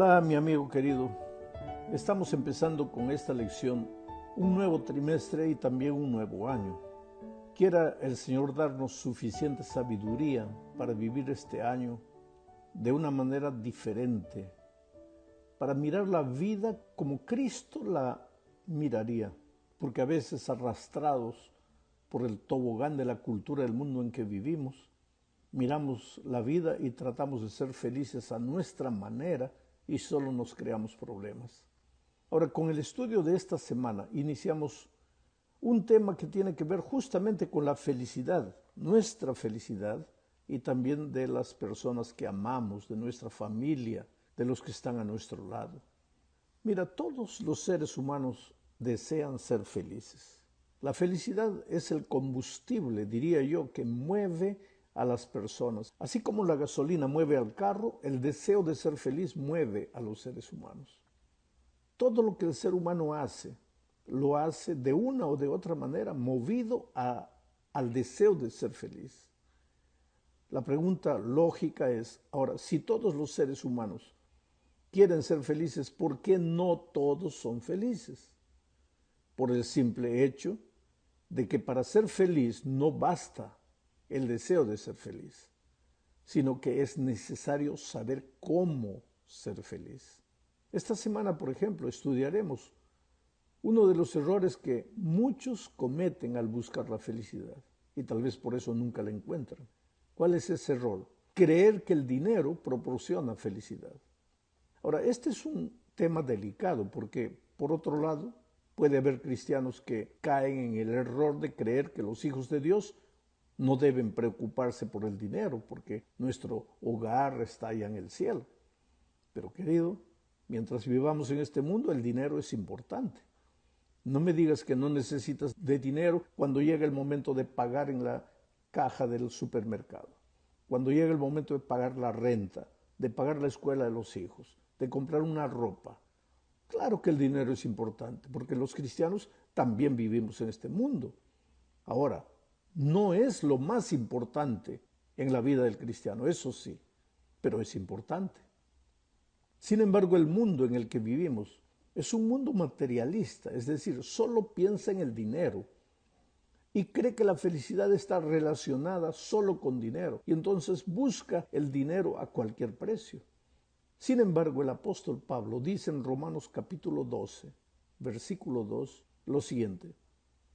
Hola, mi amigo querido. Estamos empezando con esta lección un nuevo trimestre y también un nuevo año. Quiera el Señor darnos suficiente sabiduría para vivir este año de una manera diferente, para mirar la vida como Cristo la miraría, porque a veces arrastrados por el tobogán de la cultura del mundo en que vivimos, miramos la vida y tratamos de ser felices a nuestra manera y solo nos creamos problemas. Ahora, con el estudio de esta semana iniciamos un tema que tiene que ver justamente con la felicidad, nuestra felicidad y también de las personas que amamos, de nuestra familia, de los que están a nuestro lado. Mira, todos los seres humanos desean ser felices. La felicidad es el combustible, diría yo, que mueve a las personas. Así como la gasolina mueve al carro, el deseo de ser feliz mueve a los seres humanos. Todo lo que el ser humano hace, lo hace de una o de otra manera movido al deseo de ser feliz. La pregunta lógica es, ahora, si todos los seres humanos quieren ser felices, ¿por qué no todos son felices? Por el simple hecho de que para ser feliz no basta el deseo de ser feliz, sino que es necesario saber cómo ser feliz. Esta semana, por ejemplo, estudiaremos uno de los errores que muchos cometen al buscar la felicidad y tal vez por eso nunca la encuentran. ¿Cuál es ese error? Creer que el dinero proporciona felicidad. Ahora, este es un tema delicado porque, por otro lado, puede haber cristianos que caen en el error de creer que los hijos de Dios no deben preocuparse por el dinero porque nuestro hogar está allá en el cielo. Pero querido, mientras vivamos en este mundo, el dinero es importante. No me digas que no necesitas de dinero cuando llega el momento de pagar en la caja del supermercado, cuando llega el momento de pagar la renta, de pagar la escuela de los hijos, de comprar una ropa. Claro que el dinero es importante, porque los cristianos también vivimos en este mundo. Ahora, no es lo más importante en la vida del cristiano, eso sí, pero es importante. Sin embargo, el mundo en el que vivimos es un mundo materialista, es decir, solo piensa en el dinero y cree que la felicidad está relacionada solo con dinero y entonces busca el dinero a cualquier precio. Sin embargo, el apóstol Pablo dice en Romanos capítulo 12, versículo 2, lo siguiente: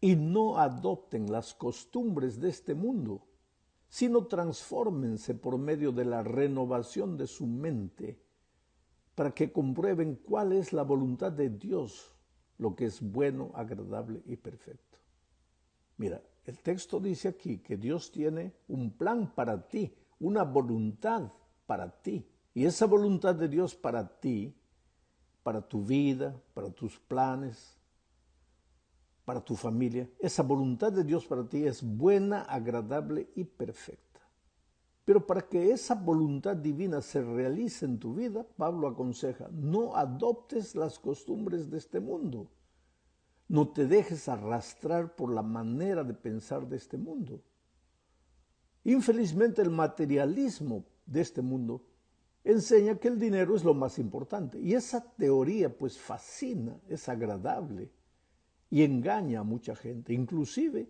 y no adopten las costumbres de este mundo, sino transfórmense por medio de la renovación de su mente, para que comprueben cuál es la voluntad de Dios, lo que es bueno, agradable y perfecto. Mira, el texto dice aquí que Dios tiene un plan para ti, una voluntad para ti. Y esa voluntad de Dios para ti, para tu vida, para tus planes, para tu familia, esa voluntad de Dios para ti es buena, agradable y perfecta. Pero para que esa voluntad divina se realice en tu vida, Pablo aconseja, no adoptes las costumbres de este mundo. No te dejes arrastrar por la manera de pensar de este mundo. Infelizmente, el materialismo de este mundo enseña que el dinero es lo más importante. Y esa teoría pues fascina, es agradable y engaña a mucha gente, inclusive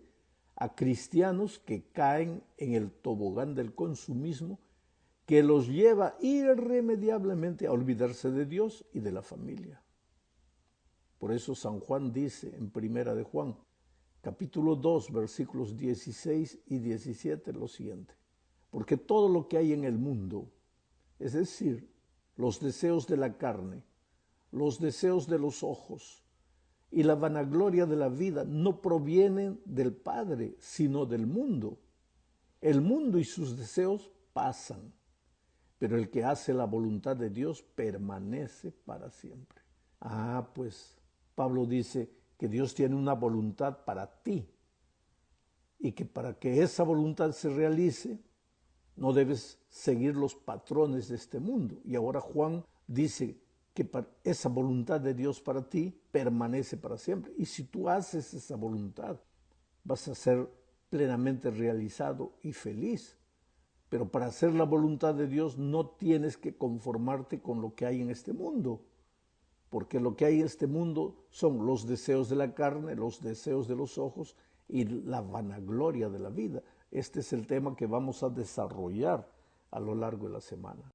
a cristianos que caen en el tobogán del consumismo que los lleva irremediablemente a olvidarse de Dios y de la familia. Por eso San Juan dice en Primera de Juan, capítulo 2, versículos 16 y 17 lo siguiente: porque todo lo que hay en el mundo, es decir, los deseos de la carne, los deseos de los ojos y la vanagloria de la vida no provienen del Padre, sino del mundo. El mundo y sus deseos pasan, pero el que hace la voluntad de Dios permanece para siempre. Pues Pablo dice que Dios tiene una voluntad para ti y que para que esa voluntad se realice no debes seguir los patrones de este mundo. Y ahora Juan dice que esa voluntad de Dios para ti permanece para siempre. Y si tú haces esa voluntad, vas a ser plenamente realizado y feliz. Pero para hacer la voluntad de Dios no tienes que conformarte con lo que hay en este mundo, porque lo que hay en este mundo son los deseos de la carne, los deseos de los ojos y la vanagloria de la vida. Este es el tema que vamos a desarrollar a lo largo de la semana.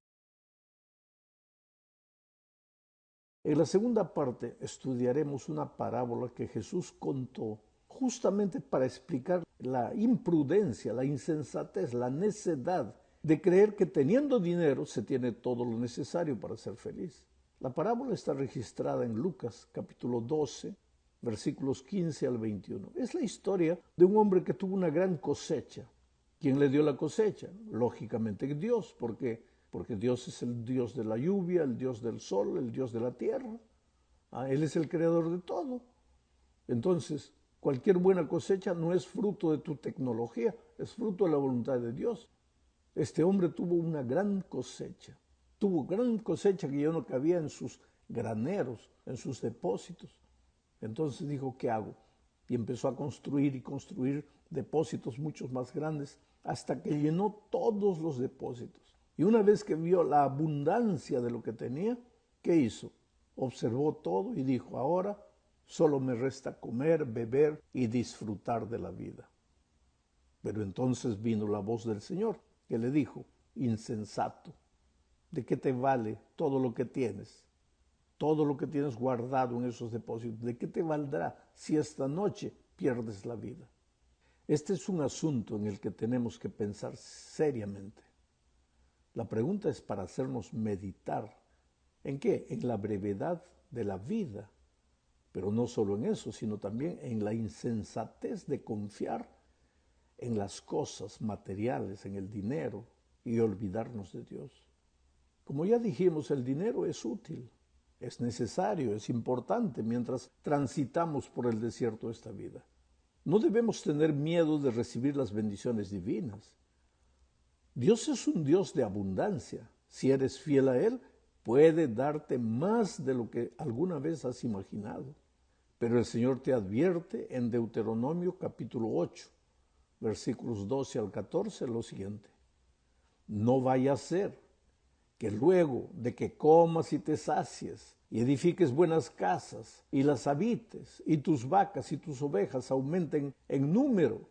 En la segunda parte estudiaremos una parábola que Jesús contó justamente para explicar la imprudencia, la insensatez, la necedad de creer que teniendo dinero se tiene todo lo necesario para ser feliz. La parábola está registrada en Lucas capítulo 12, versículos 15 al 21. Es la historia de un hombre que tuvo una gran cosecha. ¿Quién le dio la cosecha? Lógicamente Dios, porque Dios es el Dios de la lluvia, el Dios del sol, el Dios de la tierra. Él es el creador de todo. Entonces, cualquier buena cosecha no es fruto de tu tecnología, es fruto de la voluntad de Dios. Este hombre tuvo una gran cosecha. Tuvo gran cosecha que ya no cabía en sus graneros, en sus depósitos. Entonces dijo, ¿qué hago? Y empezó a construir y construir depósitos muchos más grandes hasta que llenó todos los depósitos. Y una vez que vio la abundancia de lo que tenía, ¿qué hizo? Observó todo y dijo, ahora solo me resta comer, beber y disfrutar de la vida. Pero entonces vino la voz del Señor, que le dijo, insensato, ¿de qué te vale todo lo que tienes? Todo lo que tienes guardado en esos depósitos, ¿de qué te valdrá si esta noche pierdes la vida? Este es un asunto en el que tenemos que pensar seriamente. La pregunta es para hacernos meditar. ¿En qué? En la brevedad de la vida. Pero no solo en eso, sino también en la insensatez de confiar en las cosas materiales, en el dinero, y olvidarnos de Dios. Como ya dijimos, el dinero es útil, es necesario, es importante mientras transitamos por el desierto de esta vida. No debemos tener miedo de recibir las bendiciones divinas. Dios es un Dios de abundancia. Si eres fiel a Él, puede darte más de lo que alguna vez has imaginado. Pero el Señor te advierte en Deuteronomio capítulo 8, versículos 12 al 14, lo siguiente. No vaya a ser que luego de que comas y te sacies, y edifiques buenas casas, y las habites, y tus vacas y tus ovejas aumenten en número,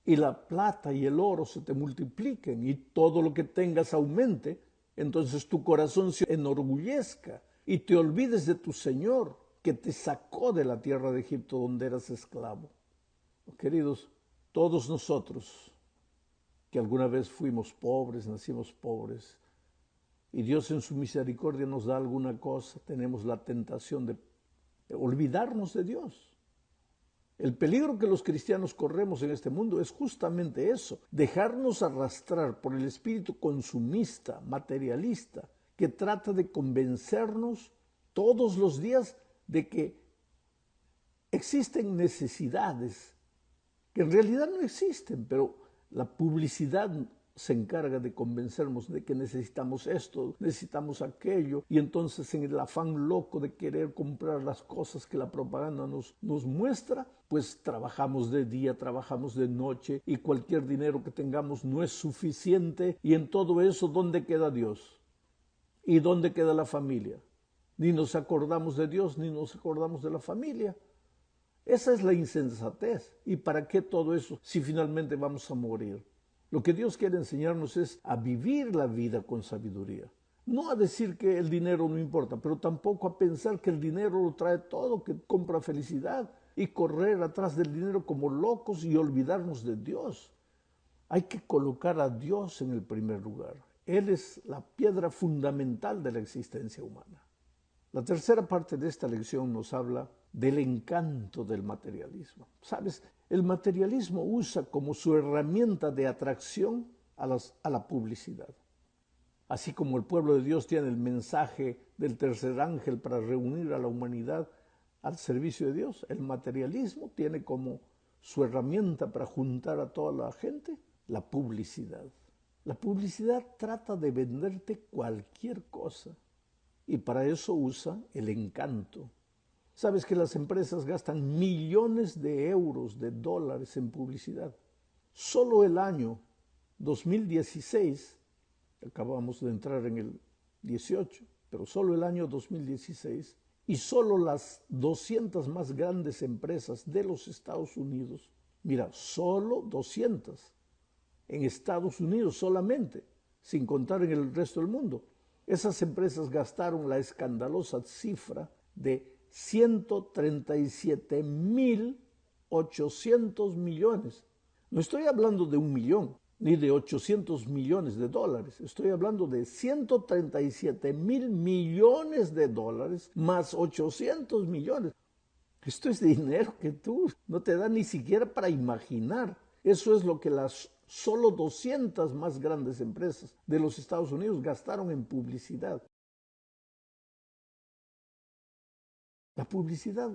y la plata y el oro se te multipliquen, y todo lo que tengas aumente, entonces tu corazón se enorgullezca, y te olvides de tu Señor, que te sacó de la tierra de Egipto donde eras esclavo. Queridos, todos nosotros que alguna vez fuimos pobres, nacimos pobres, y Dios en su misericordia nos da alguna cosa, tenemos la tentación de olvidarnos de Dios. El peligro que los cristianos corremos en este mundo es justamente eso, dejarnos arrastrar por el espíritu consumista, materialista, que trata de convencernos todos los días de que existen necesidades que en realidad no existen, pero la publicidad se encarga de convencernos de que necesitamos esto, necesitamos aquello, y entonces en el afán loco de querer comprar las cosas que la propaganda nos muestra, pues trabajamos de día, trabajamos de noche, y cualquier dinero que tengamos no es suficiente, y en todo eso, ¿dónde queda Dios? ¿Y dónde queda la familia? Ni nos acordamos de Dios, ni nos acordamos de la familia. Esa es la insensatez. ¿Y para qué todo eso si finalmente vamos a morir? Lo que Dios quiere enseñarnos es a vivir la vida con sabiduría. No a decir que el dinero no importa, pero tampoco a pensar que el dinero lo trae todo, que compra felicidad, y correr atrás del dinero como locos y olvidarnos de Dios. Hay que colocar a Dios en el primer lugar. Él es la piedra fundamental de la existencia humana. La tercera parte de esta lección nos habla del encanto del materialismo. ¿Sabes? El materialismo usa como su herramienta de atracción a la publicidad. Así como el pueblo de Dios tiene el mensaje del tercer ángel para reunir a la humanidad al servicio de Dios, el materialismo tiene como su herramienta para juntar a toda la gente la publicidad. La publicidad trata de venderte cualquier cosa. Y para eso usa el encanto. Sabes que las empresas gastan millones de euros, de dólares en publicidad. Solo el año 2016, acabamos de entrar en el 18, pero solo el año 2016, y solo las 200 más grandes empresas de los Estados Unidos, mira, solo 200 en Estados Unidos solamente, sin contar en el resto del mundo. Esas empresas gastaron la escandalosa cifra de 137.800 millones. No estoy hablando de 1 millón, ni de 800 millones de dólares. Estoy hablando de 137.000 millones de dólares más 800 millones. Esto es dinero que tú no te da ni siquiera para imaginar. Eso es lo que las solo 200 más grandes empresas de los Estados Unidos gastaron en publicidad. La publicidad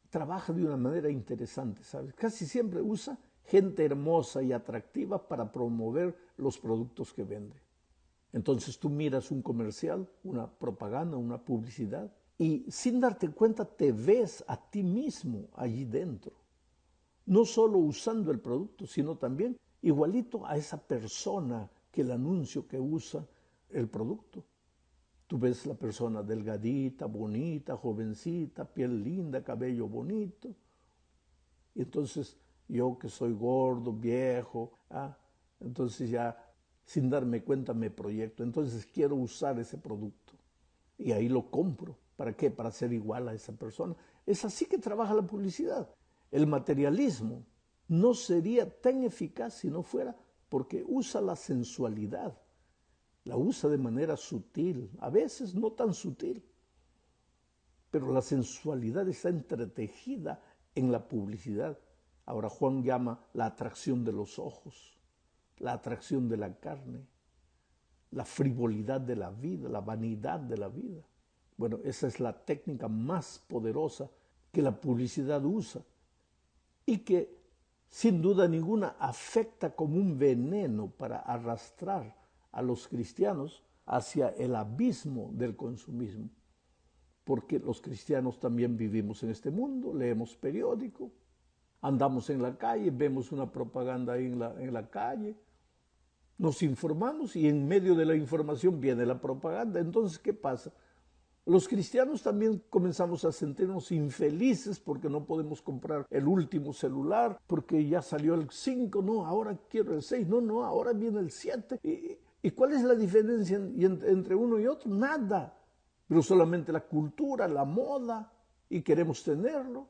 trabaja de una manera interesante, ¿sabes? Casi siempre usa gente hermosa y atractiva para promover los productos que vende. Entonces tú miras un comercial, una propaganda, una publicidad, y sin darte cuenta te ves a ti mismo allí dentro. No solo usando el producto, sino también igualito a esa persona que el anuncio que usa el producto. Tú ves la persona delgadita, bonita, jovencita, piel linda, cabello bonito. Y entonces yo que soy gordo, viejo, entonces ya sin darme cuenta me proyecto. Entonces quiero usar ese producto. Y ahí lo compro. ¿Para qué? Para ser igual a esa persona. Es así que trabaja la publicidad. El materialismo no sería tan eficaz si no fuera porque usa la sensualidad. La usa de manera sutil, a veces no tan sutil. Pero la sensualidad está entretejida en la publicidad. Ahora Juan llama la atracción de los ojos, la atracción de la carne, la frivolidad de la vida, la vanidad de la vida. Bueno, esa es la técnica más poderosa que la publicidad usa y que sin duda ninguna afecta como un veneno para arrastrar a los cristianos hacia el abismo del consumismo. Porque los cristianos también vivimos en este mundo, leemos periódico, andamos en la calle, vemos una propaganda ahí en la calle, nos informamos y en medio de la información viene la propaganda. Entonces, ¿qué pasa? Los cristianos también comenzamos a sentirnos infelices porque no podemos comprar el último celular, porque ya salió el 5, no, ahora quiero el 6, no, ahora viene el 7. ¿Y cuál es la diferencia entre uno y otro? Nada, pero solamente la cultura, la moda, y queremos tenerlo.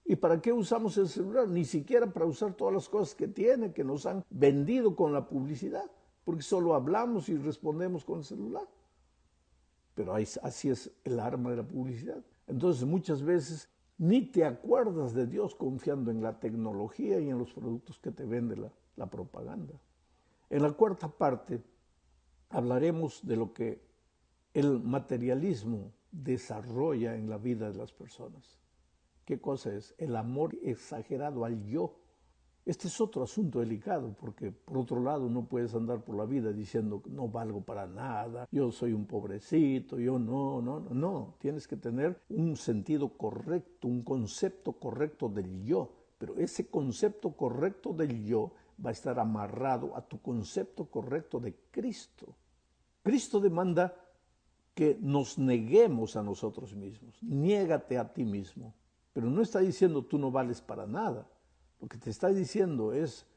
¿Y para qué usamos el celular? Ni siquiera para usar todas las cosas que tiene, que nos han vendido con la publicidad, porque solo hablamos y respondemos con el celular. Pero así es el arma de la publicidad. Entonces muchas veces ni te acuerdas de Dios confiando en la tecnología y en los productos que te vende la propaganda. En la cuarta parte hablaremos de lo que el materialismo desarrolla en la vida de las personas. ¿Qué cosa es? El amor exagerado al yo. Este es otro asunto delicado, porque por otro lado no puedes andar por la vida diciendo que no valgo para nada, yo soy un pobrecito, yo no. Tienes que tener un sentido correcto, un concepto correcto del yo, pero ese concepto correcto del yo va a estar amarrado a tu concepto correcto de Cristo. Cristo demanda que nos neguemos a nosotros mismos, niégate a ti mismo, pero no está diciendo tú no vales para nada. Lo que te está diciendo es,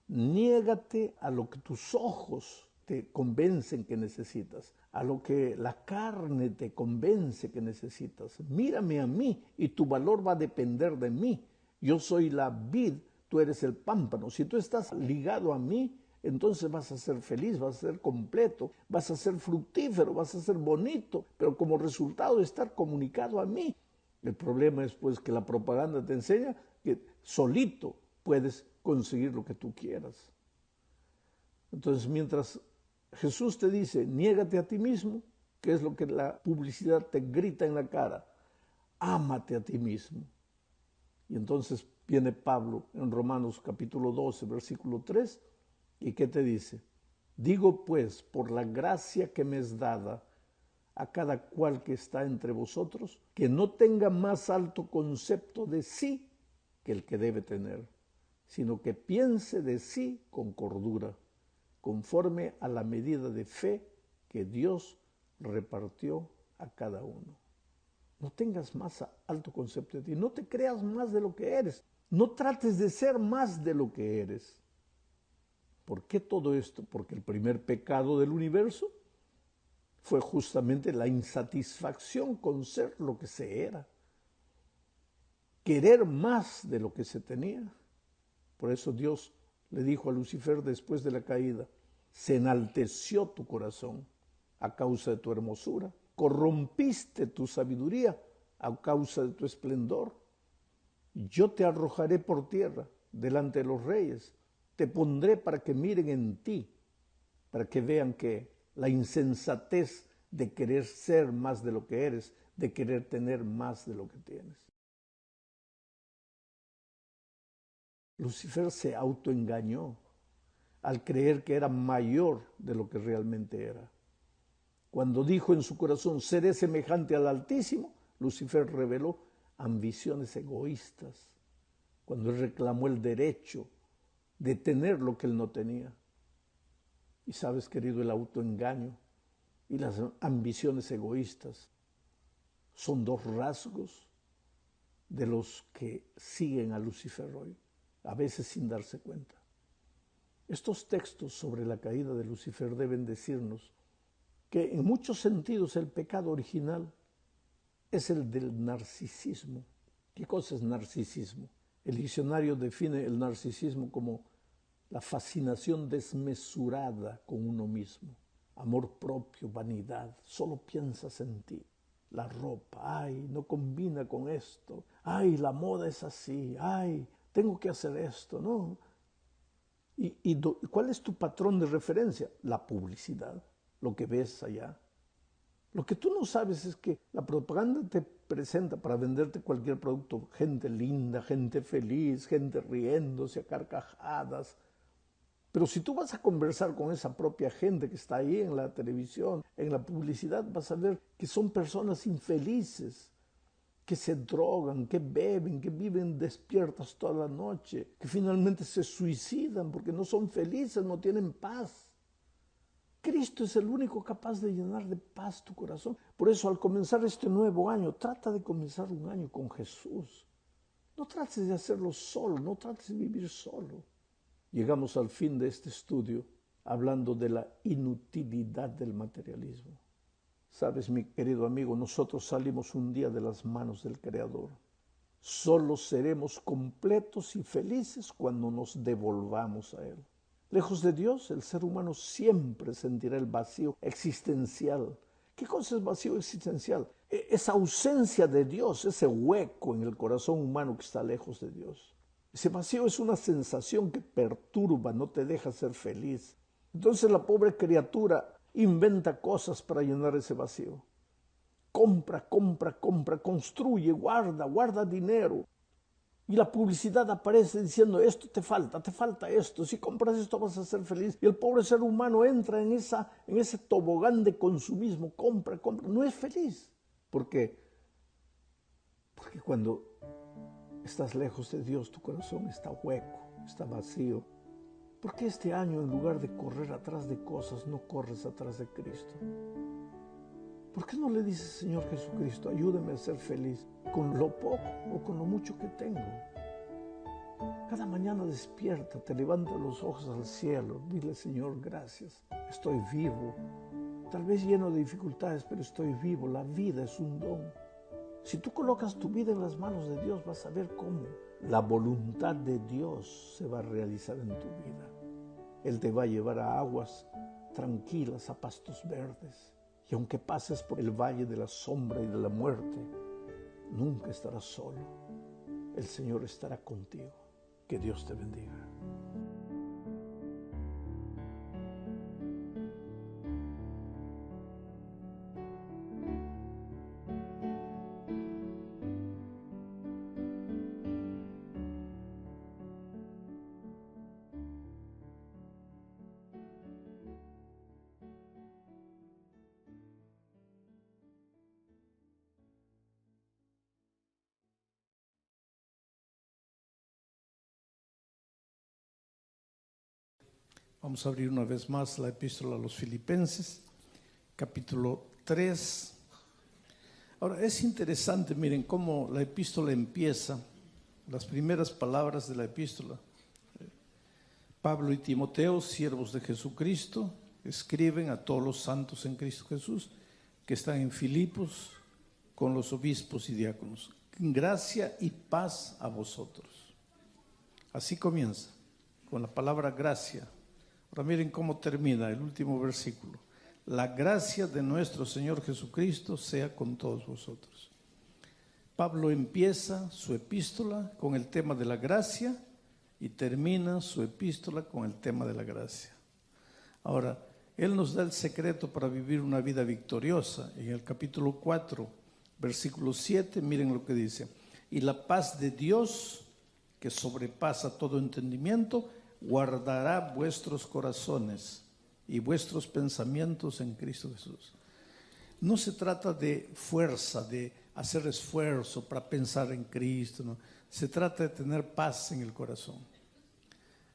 niégate a lo que tus ojos te convencen que necesitas, a lo que la carne te convence que necesitas. Mírame a mí y tu valor va a depender de mí. Yo soy la vid, tú eres el pámpano. Si tú estás ligado a mí, entonces vas a ser feliz, vas a ser completo, vas a ser fructífero, vas a ser bonito, pero como resultado de estar comunicado a mí. El problema es pues que la propaganda te enseña que solito puedes conseguir lo que tú quieras. Entonces, mientras Jesús te dice, niégate a ti mismo, que es lo que la publicidad te grita en la cara, ámate a ti mismo. Y entonces viene Pablo en Romanos capítulo 12, versículo 3, ¿y qué te dice? Digo pues, por la gracia que me es dada, a cada cual que está entre vosotros, que no tenga más alto concepto de sí que el que debe tener, sino que piense de sí con cordura, conforme a la medida de fe que Dios repartió a cada uno. No tengas más alto concepto de ti, no te creas más de lo que eres, no trates de ser más de lo que eres. ¿Por qué todo esto? Porque el primer pecado del universo fue justamente la insatisfacción con ser lo que se era, querer más de lo que se tenía. Por eso Dios le dijo a Lucifer después de la caída: se enalteció tu corazón a causa de tu hermosura, corrompiste tu sabiduría a causa de tu esplendor. Yo te arrojaré por tierra delante de los reyes, te pondré para que miren en ti, para que vean que la insensatez de querer ser más de lo que eres, de querer tener más de lo que tienes. Lucifer se autoengañó al creer que era mayor de lo que realmente era. Cuando dijo en su corazón: seré semejante al Altísimo, Lucifer reveló ambiciones egoístas, cuando él reclamó el derecho de tener lo que él no tenía. Y sabes, querido, el autoengaño y las ambiciones egoístas son dos rasgos de los que siguen a Lucifer hoy, a veces sin darse cuenta. Estos textos sobre la caída de Lucifer deben decirnos que en muchos sentidos el pecado original es el del narcisismo. ¿Qué cosa es narcisismo? El diccionario define el narcisismo como la fascinación desmesurada con uno mismo, amor propio, vanidad, solo piensas en ti. La ropa, ay, no combina con esto, ay, la moda es así, ay, tengo que hacer esto, ¿no? ¿Y cuál es tu patrón de referencia? La publicidad, lo que ves allá. Lo que tú no sabes es que la propaganda te presenta para venderte cualquier producto, gente linda, gente feliz, gente riéndose a carcajadas. Pero si tú vas a conversar con esa propia gente que está ahí en la televisión, en la publicidad, vas a ver que son personas infelices, que se drogan, que beben, que viven despiertas toda la noche, que finalmente se suicidan porque no son felices, no tienen paz. Cristo es el único capaz de llenar de paz tu corazón. Por eso, al comenzar este nuevo año, trata de comenzar un año con Jesús. No trates de hacerlo solo, no trates de vivir solo. Llegamos al fin de este estudio hablando de la inutilidad del materialismo. Sabes, mi querido amigo, nosotros salimos un día de las manos del Creador. Solo seremos completos y felices cuando nos devolvamos a Él. Lejos de Dios, el ser humano siempre sentirá el vacío existencial. ¿Qué cosa es vacío existencial? Esa ausencia de Dios, ese hueco en el corazón humano que está lejos de Dios. Ese vacío es una sensación que perturba, no te deja ser feliz. Entonces la pobre criatura inventa cosas para llenar ese vacío. Compra, compra, compra, construye, guarda dinero. Y la publicidad aparece diciendo: esto te falta esto, si compras esto vas a ser feliz. Y el pobre ser humano entra en ese tobogán de consumismo, compra, no es feliz. ¿Por qué? Porque cuando estás lejos de Dios, tu corazón está hueco, está vacío. ¿Por qué este año, en lugar de correr atrás de cosas, no corres atrás de Cristo? ¿Por qué no le dices: Señor Jesucristo, ayúdame a ser feliz con lo poco o con lo mucho que tengo? Cada mañana despierta, te levanta los ojos al cielo, dile: Señor, gracias, estoy vivo. Tal vez lleno de dificultades, pero estoy vivo. La vida es un don. Si tú colocas tu vida en las manos de Dios, vas a ver cómo la voluntad de Dios se va a realizar en tu vida. Él te va a llevar a aguas tranquilas, a pastos verdes. Y aunque pases por el valle de la sombra y de la muerte, nunca estarás solo. El Señor estará contigo. Que Dios te bendiga. Vamos a abrir una vez más la epístola a los Filipenses, capítulo 3. Ahora, es interesante, miren, cómo la epístola empieza, las primeras palabras de la epístola. Pablo y Timoteo, siervos de Jesucristo, escriben a todos los santos en Cristo Jesús que están en Filipos con los obispos y diáconos. Gracia y paz a vosotros. Así comienza, con la palabra gracia. Ahora miren cómo termina el último versículo. La gracia de nuestro Señor Jesucristo sea con todos vosotros. Pablo empieza su epístola con el tema de la gracia y termina su epístola con el tema de la gracia. Ahora, él nos da el secreto para vivir una vida victoriosa. En el capítulo 4, versículo 7, miren lo que dice. Y la paz de Dios, que sobrepasa todo entendimiento, guardará vuestros corazones y vuestros pensamientos en Cristo Jesús. No se trata de fuerza, de hacer esfuerzo para pensar en Cristo, no. Se trata de tener paz en el corazón.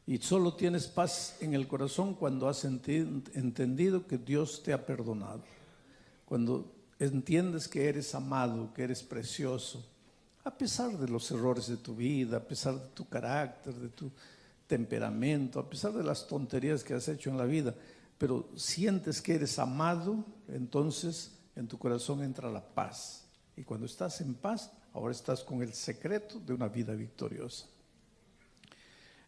Y solo tienes paz en el corazón cuando has entendido que Dios te ha perdonado. Cuando entiendes que eres amado, que eres precioso, a pesar de los errores de tu vida, a pesar de tu carácter, de tu temperamento, a pesar de las tonterías que has hecho en la vida, pero sientes que eres amado, entonces en tu corazón entra la paz. Y cuando estás en paz, ahora estás con el secreto de una vida victoriosa.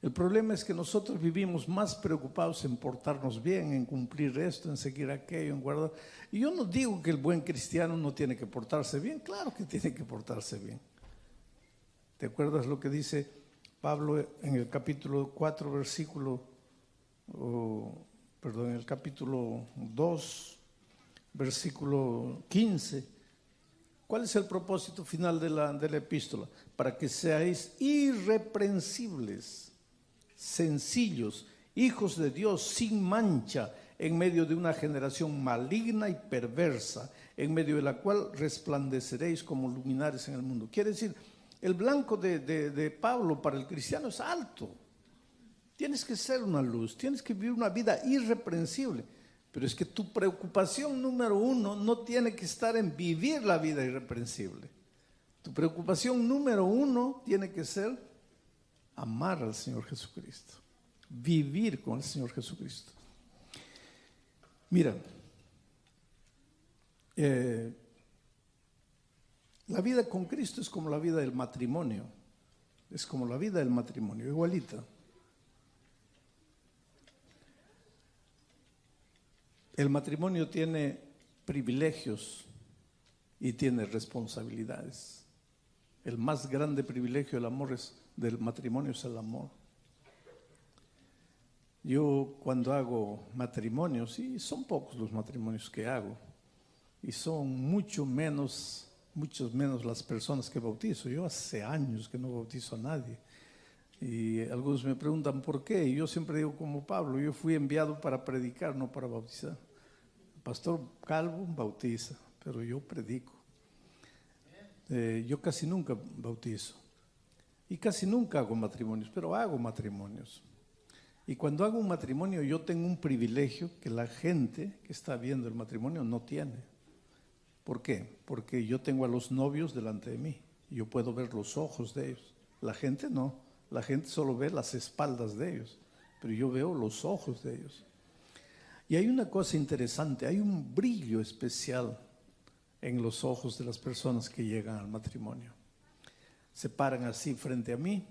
El problema es que nosotros vivimos más preocupados en portarnos bien, en cumplir esto, en seguir aquello, en guardar. Y yo no digo que el buen cristiano no tiene que portarse bien, claro que tiene que portarse bien. ¿Te acuerdas lo que dice Pablo en el capítulo 4, en el capítulo 2, versículo 15? ¿Cuál es el propósito final de la epístola? Para que seáis irreprensibles, sencillos, hijos de Dios, sin mancha, en medio de una generación maligna y perversa, en medio de la cual resplandeceréis como luminares en el mundo. Quiere decir, el blanco de Pablo para el cristiano es alto. Tienes que ser una luz, tienes que vivir una vida irreprensible. Pero es que tu preocupación número uno no tiene que estar en vivir la vida irreprensible. Tu preocupación número uno tiene que ser amar al Señor Jesucristo, vivir con el Señor Jesucristo. Mira, la vida con Cristo es como la vida del matrimonio, es como la vida del matrimonio, igualita. El matrimonio tiene privilegios y tiene responsabilidades. El más grande privilegio del matrimonio es el amor. Yo cuando hago matrimonios, y son pocos los matrimonios que hago, y son muchos menos las personas que bautizo. Yo hace años que no bautizo a nadie. Y algunos me preguntan por qué, y yo siempre digo como Pablo, yo fui enviado para predicar, no para bautizar. El pastor Calvo bautiza, pero yo predico. Yo casi nunca bautizo y casi nunca hago matrimonios, pero hago matrimonios. Y cuando hago un matrimonio yo tengo un privilegio que la gente que está viendo el matrimonio no tiene. ¿Por qué? Porque yo tengo a los novios delante de mí, yo puedo ver los ojos de ellos. La gente no. La gente solo ve las espaldas de ellos, pero yo veo los ojos de ellos. Y hay una cosa interesante, hay un brillo especial en los ojos de las personas que llegan al matrimonio. Se paran así frente a mí,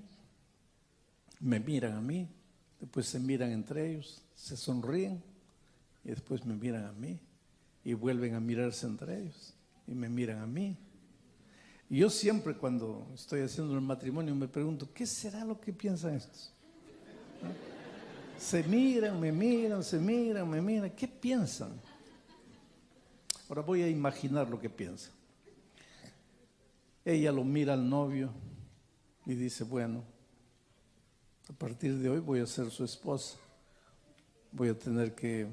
me miran a mí, después se miran entre ellos, se sonríen y después me miran a mí y vuelven a mirarse entre ellos y me miran a mí. Y yo siempre cuando estoy haciendo el matrimonio me pregunto, ¿qué será lo que piensan estos? ¿No? Se miran, me miran, se miran, me miran. ¿Qué piensan? Ahora voy a imaginar lo que piensa. Ella lo mira al novio y dice, bueno, a partir de hoy voy a ser su esposa. Voy a tener que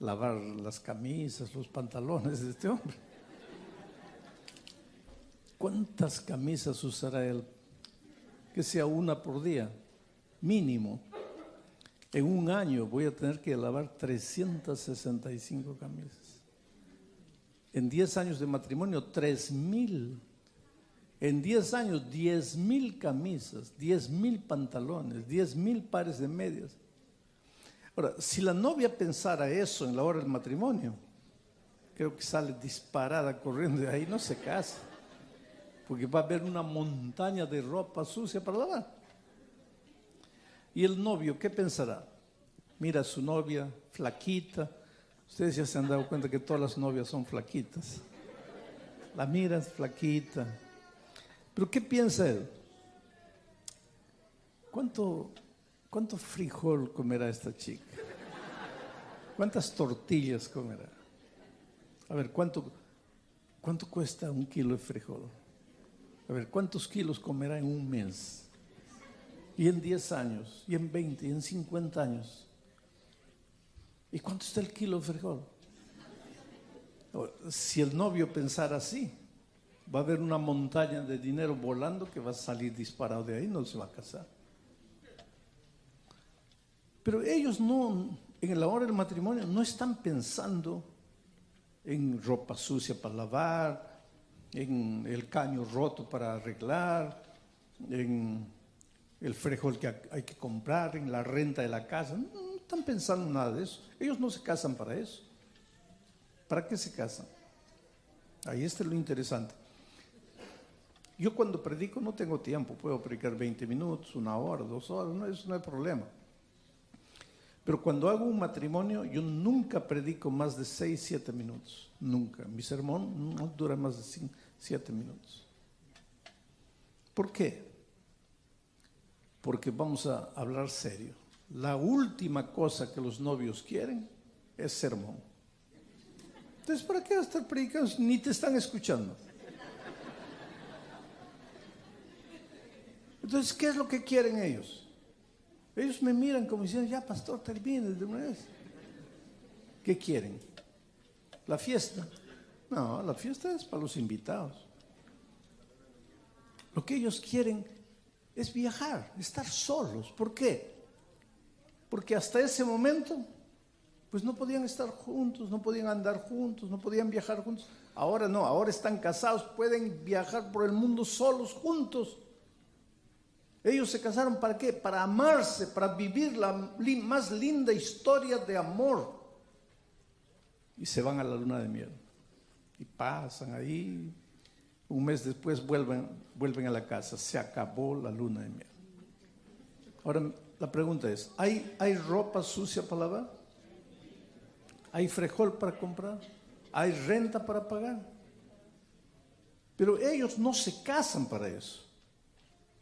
lavar las camisas, los pantalones de este hombre. ¿Cuántas camisas usará él? Que sea una por día, mínimo. En un año voy a tener que lavar 365 camisas. En 10 años de matrimonio, 3,000. En 10 años, 10,000 camisas, 10,000 pantalones, 10,000 pares de medias. Ahora, si la novia pensara eso en la hora del matrimonio, creo que sale disparada corriendo de ahí, no se casa. Porque va a haber una montaña de ropa sucia para lavar. ¿Y el novio qué pensará? Mira a su novia flaquita. Ustedes ya se han dado cuenta que todas las novias son flaquitas. La miras flaquita. ¿Pero qué piensa él? ¿Cuánto frijol comerá esta chica? ¿Cuántas tortillas comerá? A ver, ¿cuánto cuesta 1 kilo de frijol? A ver, ¿cuántos kilos comerá en un mes? Y en 10 años, y en 20, y en 50 años. ¿Y cuánto está el kilo de frijol? Si el novio pensara así, va a haber una montaña de dinero volando que va a salir disparado de ahí, no se va a casar. Pero ellos no, en la hora del matrimonio, no están pensando en ropa sucia para lavar, en el caño roto para arreglar, en el frijol que hay que comprar, en la renta de la casa. No están pensando nada de eso. Ellos no se casan para eso. ¿Para qué se casan? Ahí está lo interesante. Yo cuando predico no tengo tiempo, puedo predicar 20 minutos, 1 hora, 2 horas, eso no hay problema. Pero cuando hago un matrimonio, yo nunca predico más de 6, 7 minutos. Nunca. Mi sermón no dura más de 7 minutos. ¿Por qué? Porque vamos a hablar serio. La última cosa que los novios quieren es sermón. Entonces, ¿para qué vas a estar predicando? Ni te están escuchando. Entonces, ¿qué es lo que quieren ellos? Ellos me miran como diciendo, ya pastor, termine de una vez. ¿Qué quieren? ¿La fiesta? No, la fiesta es para los invitados. Lo que ellos quieren es viajar, estar solos. ¿Por qué? Porque hasta ese momento, pues no podían estar juntos, no podían andar juntos, no podían viajar juntos. Ahora no, ahora están casados, pueden viajar por el mundo solos, juntos. Ellos se casaron ¿para qué? Para amarse, para vivir la más linda historia de amor. Y se van a la luna de miel. Y pasan ahí. Un mes después vuelven a la casa. Se acabó la luna de miel. Ahora la pregunta es, ¿hay ropa sucia para lavar? ¿Hay frijol para comprar? ¿Hay renta para pagar? Pero ellos no se casan para eso.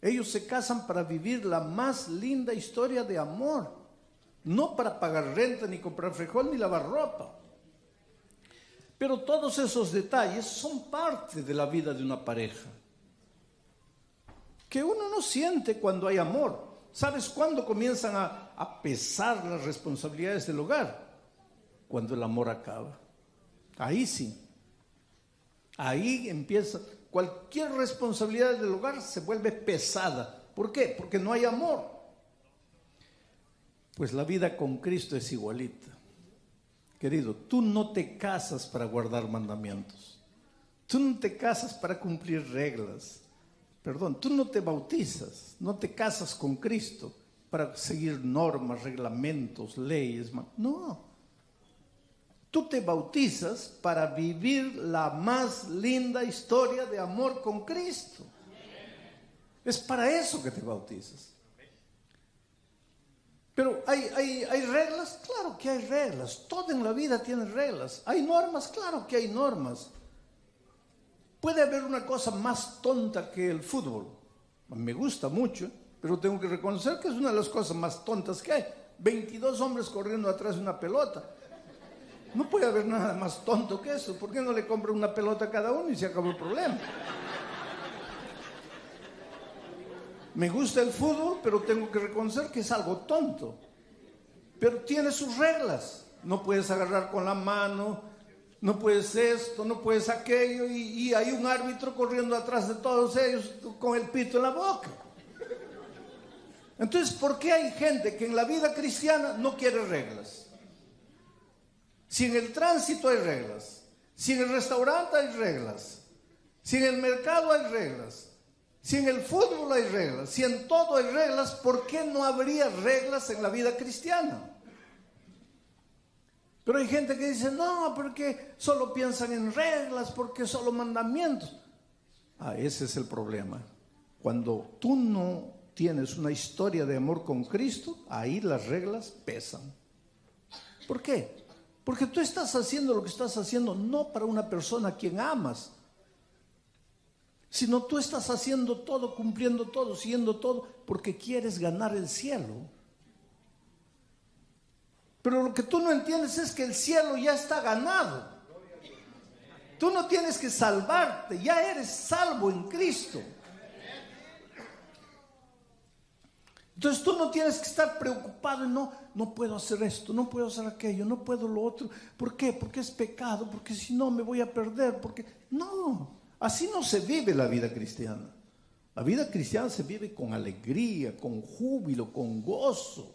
Ellos se casan para vivir la más linda historia de amor. No para pagar renta, ni comprar frijol, ni lavar ropa. Pero todos esos detalles son parte de la vida de una pareja. Que uno no siente cuando hay amor. ¿Sabes cuándo comienzan a pesar las responsabilidades del hogar? Cuando el amor acaba. Ahí sí. Ahí empieza. Cualquier responsabilidad del hogar se vuelve pesada. ¿Por qué? Porque no hay amor. Pues la vida con Cristo es igualita. Querido, tú no te casas para guardar mandamientos. Tú no te casas para cumplir reglas. Perdón, tú no te bautizas, no te casas con Cristo para seguir normas, reglamentos, leyes. No. Tú te bautizas para vivir la más linda historia de amor con Cristo. Es para eso que te bautizas. Pero ¿hay reglas? Claro que hay reglas. Todo en la vida tiene reglas. ¿Hay normas? Claro que hay normas. Puede haber una cosa más tonta que el fútbol. Me gusta mucho, pero tengo que reconocer que es una de las cosas más tontas que hay. 22 hombres corriendo atrás de una pelota. No puede haber nada más tonto que eso. ¿Por qué no le compran una pelota a cada uno y se acabó el problema? Me gusta el fútbol, pero tengo que reconocer que es algo tonto. Pero tiene sus reglas. No puedes agarrar con la mano, no puedes esto, no puedes aquello, y hay un árbitro corriendo atrás de todos ellos con el pito en la boca. Entonces, ¿por qué hay gente que en la vida cristiana no quiere reglas? Si en el tránsito hay reglas, si en el restaurante hay reglas, si en el mercado hay reglas, si en el fútbol hay reglas, si en todo hay reglas, ¿por qué no habría reglas en la vida cristiana? Pero hay gente que dice, no, porque solo piensan en reglas, porque solo mandamientos. Ese es el problema. Cuando tú no tienes una historia de amor con Cristo, ahí las reglas pesan. ¿Por qué? Porque tú estás haciendo lo que estás haciendo no para una persona a quien amas, sino tú estás haciendo todo, cumpliendo todo, siguiendo todo, porque quieres ganar el cielo. Pero lo que tú no entiendes es que el cielo ya está ganado. Tú no tienes que salvarte, ya eres salvo en Cristo. Entonces tú no tienes que estar preocupado en no puedo hacer esto, no puedo hacer aquello, no puedo lo otro. ¿Por qué? Porque es pecado, porque si no me voy a perder, porque no, así no se vive la vida cristiana. La vida cristiana se vive con alegría, con júbilo, con gozo.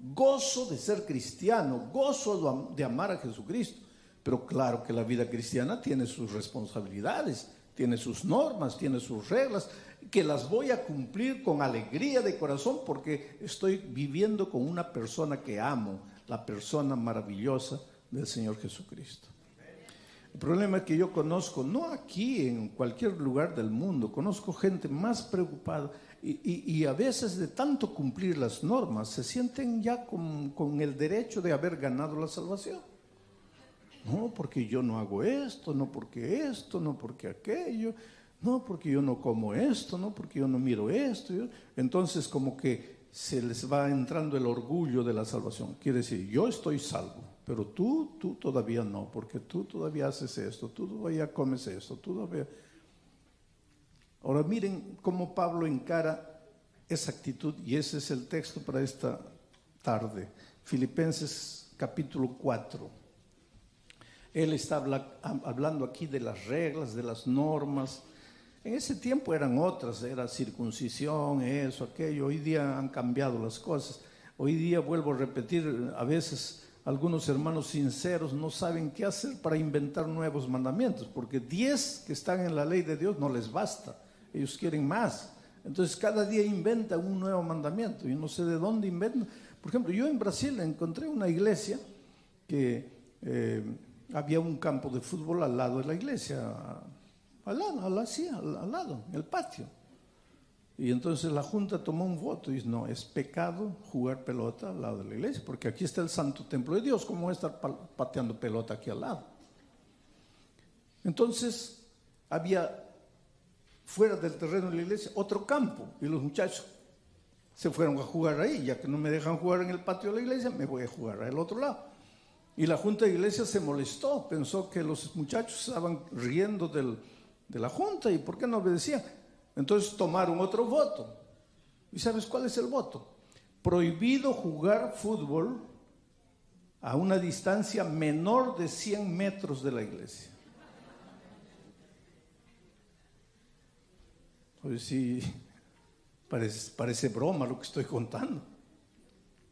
Gozo de ser cristiano, gozo de amar a Jesucristo. Pero claro que la vida cristiana tiene sus responsabilidades, tiene sus normas, tiene sus reglas, que las voy a cumplir con alegría de corazón porque estoy viviendo con una persona que amo, la persona maravillosa del Señor Jesucristo. El problema es que yo conozco, no aquí, en cualquier lugar del mundo, conozco gente más preocupada y a veces de tanto cumplir las normas se sienten ya con el derecho de haber ganado la salvación. No, porque yo no hago esto, no porque aquello, no porque yo no como esto, no porque yo no miro esto. Entonces como que se les va entrando el orgullo de la salvación. Quiere decir, yo estoy salvo, pero tú todavía no, porque tú todavía haces esto, tú todavía comes esto, tú todavía... Ahora miren cómo Pablo encara esa actitud, y ese es el texto para esta tarde. Filipenses capítulo 4. Él está hablando aquí de las reglas, de las normas. En ese tiempo eran otras, era circuncisión, eso, aquello. Hoy día han cambiado las cosas. Hoy día, vuelvo a repetir, a veces algunos hermanos sinceros no saben qué hacer para inventar nuevos mandamientos, porque 10 que están en la ley de Dios no les basta, ellos quieren más. Entonces cada día inventan un nuevo mandamiento, y no sé de dónde inventan. Por ejemplo, yo en Brasil encontré una iglesia que... había un campo de fútbol al lado de la iglesia, al lado, en el patio. Y entonces la junta tomó un voto y dice, no, es pecado jugar pelota al lado de la iglesia, porque aquí está el santo templo de Dios, ¿cómo voy a estar pateando pelota aquí al lado? Entonces había fuera del terreno de la iglesia otro campo, y los muchachos se fueron a jugar ahí. Ya que no me dejan jugar en el patio de la iglesia, me voy a jugar al otro lado. Y la junta de iglesia se molestó, pensó que los muchachos estaban riendo de la junta y por qué no obedecían. Entonces tomaron otro voto. ¿Y sabes cuál es el voto? Prohibido jugar fútbol a una distancia menor de 100 metros de la iglesia. Pues sí, parece broma lo que estoy contando.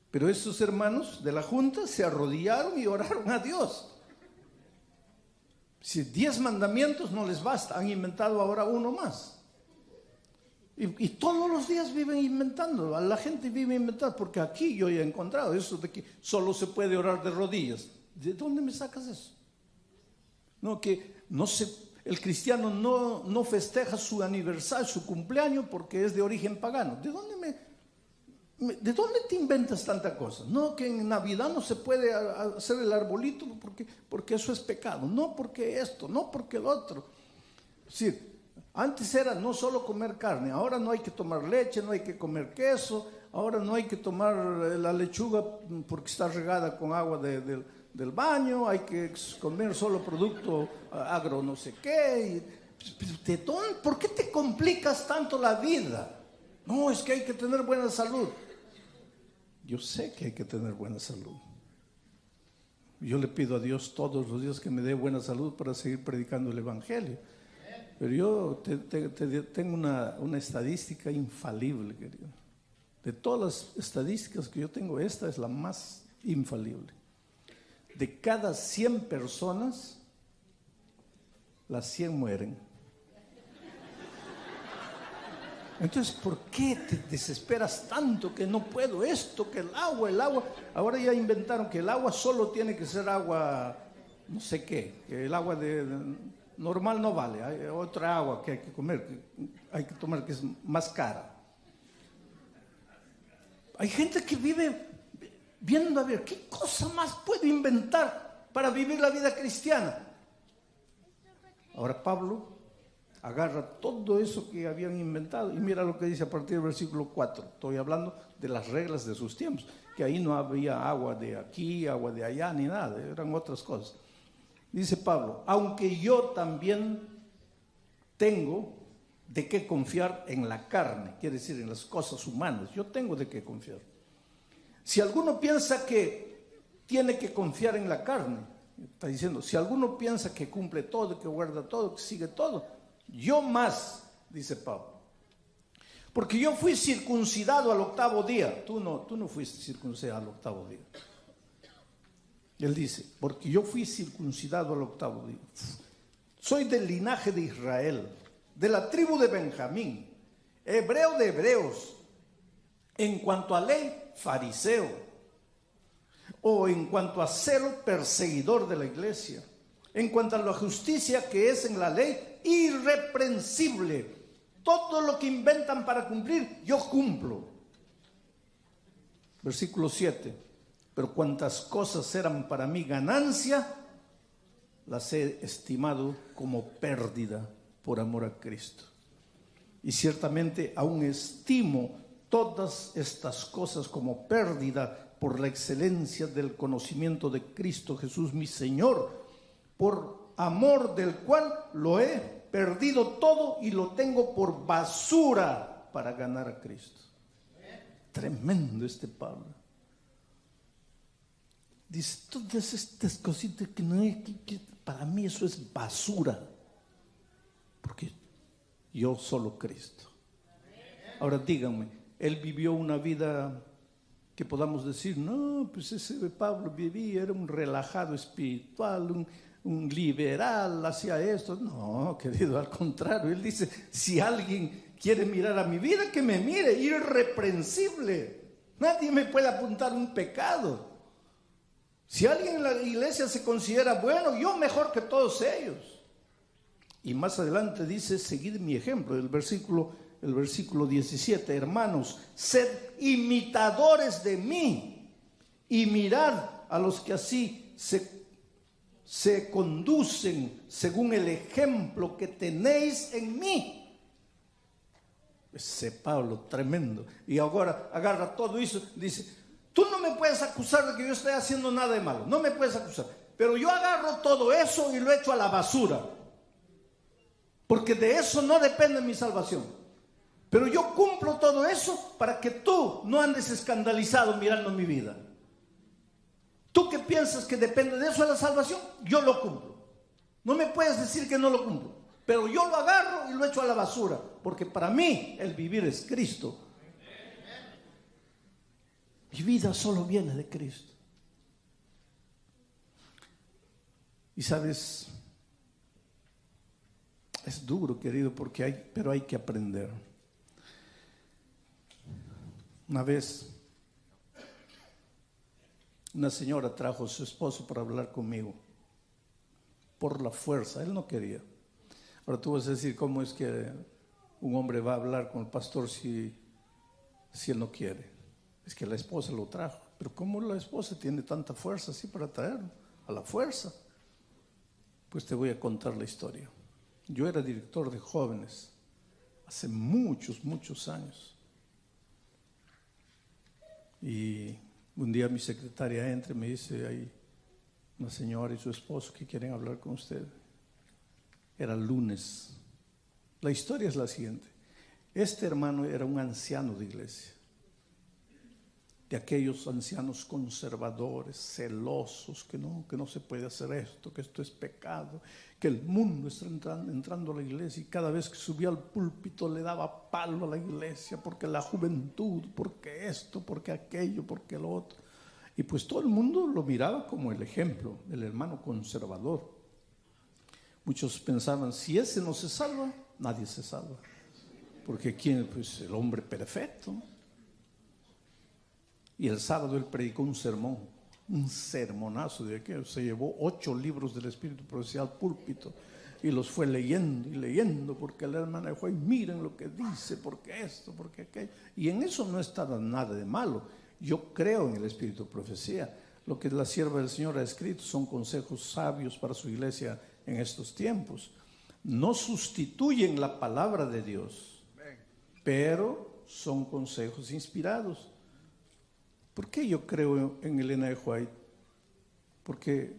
Pero esos hermanos de la junta se arrodillaron y oraron a Dios. Si 10 mandamientos no les basta, han inventado ahora uno más. Y todos los días viven inventando, la gente vive inventando, porque aquí yo ya he encontrado eso de que solo se puede orar de rodillas. ¿De dónde me sacas eso? No, que el cristiano no festeja su aniversario, su cumpleaños, porque es de origen pagano. ¿De dónde te inventas tanta cosa? No, que en Navidad no se puede hacer el arbolito porque eso es pecado. No porque esto, no porque lo otro. Es decir, antes era no solo comer carne, ahora no hay que tomar leche, no hay que comer queso, ahora no hay que tomar la lechuga porque está regada con agua del baño, hay que comer solo producto agro no sé qué. ¿Por qué te complicas tanto la vida? No, es que hay que tener buena salud. Yo sé que hay que tener buena salud. Yo le pido a Dios todos los días que me dé buena salud para seguir predicando el Evangelio. Pero yo tengo una estadística infalible, querido. De todas las estadísticas que yo tengo, esta es la más infalible. De cada 100 personas, las 100 mueren. Entonces, ¿por qué te desesperas tanto que no puedo esto, que el agua? Ahora ya inventaron que el agua solo tiene que ser agua, no sé qué, que el agua normal no vale. Hay otra agua que hay que comer, que hay que tomar, que es más cara. Hay gente que vive viendo a ver qué cosa más puedo inventar para vivir la vida cristiana. Ahora Pablo agarra todo eso que habían inventado y mira lo que dice a partir del versículo 4. Estoy hablando de las reglas de sus tiempos, que ahí no había agua de aquí, agua de allá, ni nada, eran otras cosas. Dice Pablo, aunque yo también tengo de qué confiar en la carne, quiere decir en las cosas humanas, yo tengo de qué confiar. Si alguno piensa que tiene que confiar en la carne, está diciendo, si alguno piensa que cumple todo, que guarda todo, que sigue todo, yo más, dice Pablo, porque yo fui circuncidado al 8º día. Tú no fuiste circuncidado al 8º día. Él dice, porque yo fui circuncidado al 8º día. Soy del linaje de Israel, de la tribu de Benjamín, hebreo de hebreos, en cuanto a ley, fariseo, o en cuanto a celo, perseguidor de la iglesia, en cuanto a la justicia que es en la ley, irreprensible. Todo lo que inventan para cumplir, yo cumplo. Versículo 7. Pero cuantas cosas eran para mí ganancia, las he estimado como pérdida por amor a Cristo. Y ciertamente aún estimo todas estas cosas como pérdida por la excelencia del conocimiento de Cristo Jesús mi Señor, por amor del cual lo he perdido todo y lo tengo por basura para ganar a Cristo. Tremendo este Pablo. Dice, todas estas cositas que no es, que para mí eso es basura, porque yo solo Cristo. Ahora díganme, él vivió una vida que podamos decir, no, pues ese Pablo vivía, era un relajado espiritual, un liberal, hacía esto. No, querido, al contrario, él dice, si alguien quiere mirar a mi vida, que me mire, irreprensible. Nadie me puede apuntar un pecado. Si alguien en la iglesia se considera bueno, yo mejor que todos ellos. Y más adelante dice, seguid mi ejemplo, el versículo 17, hermanos, sed imitadores de mí y mirad a los que así se conducen según el ejemplo que tenéis en mí. Ese Pablo tremendo. Y ahora agarra todo eso, dice, tú no me puedes acusar de que yo esté haciendo nada de malo, no me puedes acusar, pero yo agarro todo eso y lo echo a la basura, porque de eso no depende mi salvación. Pero yo cumplo todo eso para que tú no andes escandalizado mirando mi vida. Tú que piensas que depende de eso la salvación, yo lo cumplo. No me puedes decir que no lo cumplo, pero yo lo agarro y lo echo a la basura, porque para mí el vivir es Cristo. Mi vida solo viene de Cristo. Y sabes, es duro, querido, pero hay que aprender. Una vez, una señora trajo a su esposo para hablar conmigo, por la fuerza, él no quería. Ahora tú vas a decir, ¿cómo es que un hombre va a hablar con el pastor si él no quiere? Es que la esposa lo trajo. Pero ¿cómo la esposa tiene tanta fuerza así para traerlo? A la fuerza. Pues te voy a contar la historia. Yo era director de jóvenes hace muchos, muchos años. Y un día mi secretaria entra y me dice, hay una señora y su esposo que quieren hablar con usted. Era lunes. La historia es la siguiente. Este hermano era un anciano de iglesia. de aquellos ancianos conservadores, celosos, que no se puede hacer esto, que esto es pecado, que el mundo está entrando a la iglesia, y cada vez que subía al púlpito le daba palo a la iglesia, porque la juventud, porque esto, porque aquello, porque lo otro. Y pues todo el mundo lo miraba como el ejemplo del hermano conservador. Muchos pensaban, si ese no se salva, nadie se salva. Porque ¿quién? Pues el hombre perfecto. Y el sábado él predicó un sermón, un sermonazo de aquello. Se llevó 8 libros del Espíritu de Profecía al púlpito y los fue leyendo y leyendo, porque la hermana dijo, ay, miren lo que dice, porque esto, porque aquello. Y en eso no está nada de malo. Yo creo en el Espíritu de Profecía. Lo que la sierva del Señor ha escrito son consejos sabios para su iglesia en estos tiempos. No sustituyen la palabra de Dios, pero son consejos inspirados. ¿Por qué yo creo en Elena de White? Porque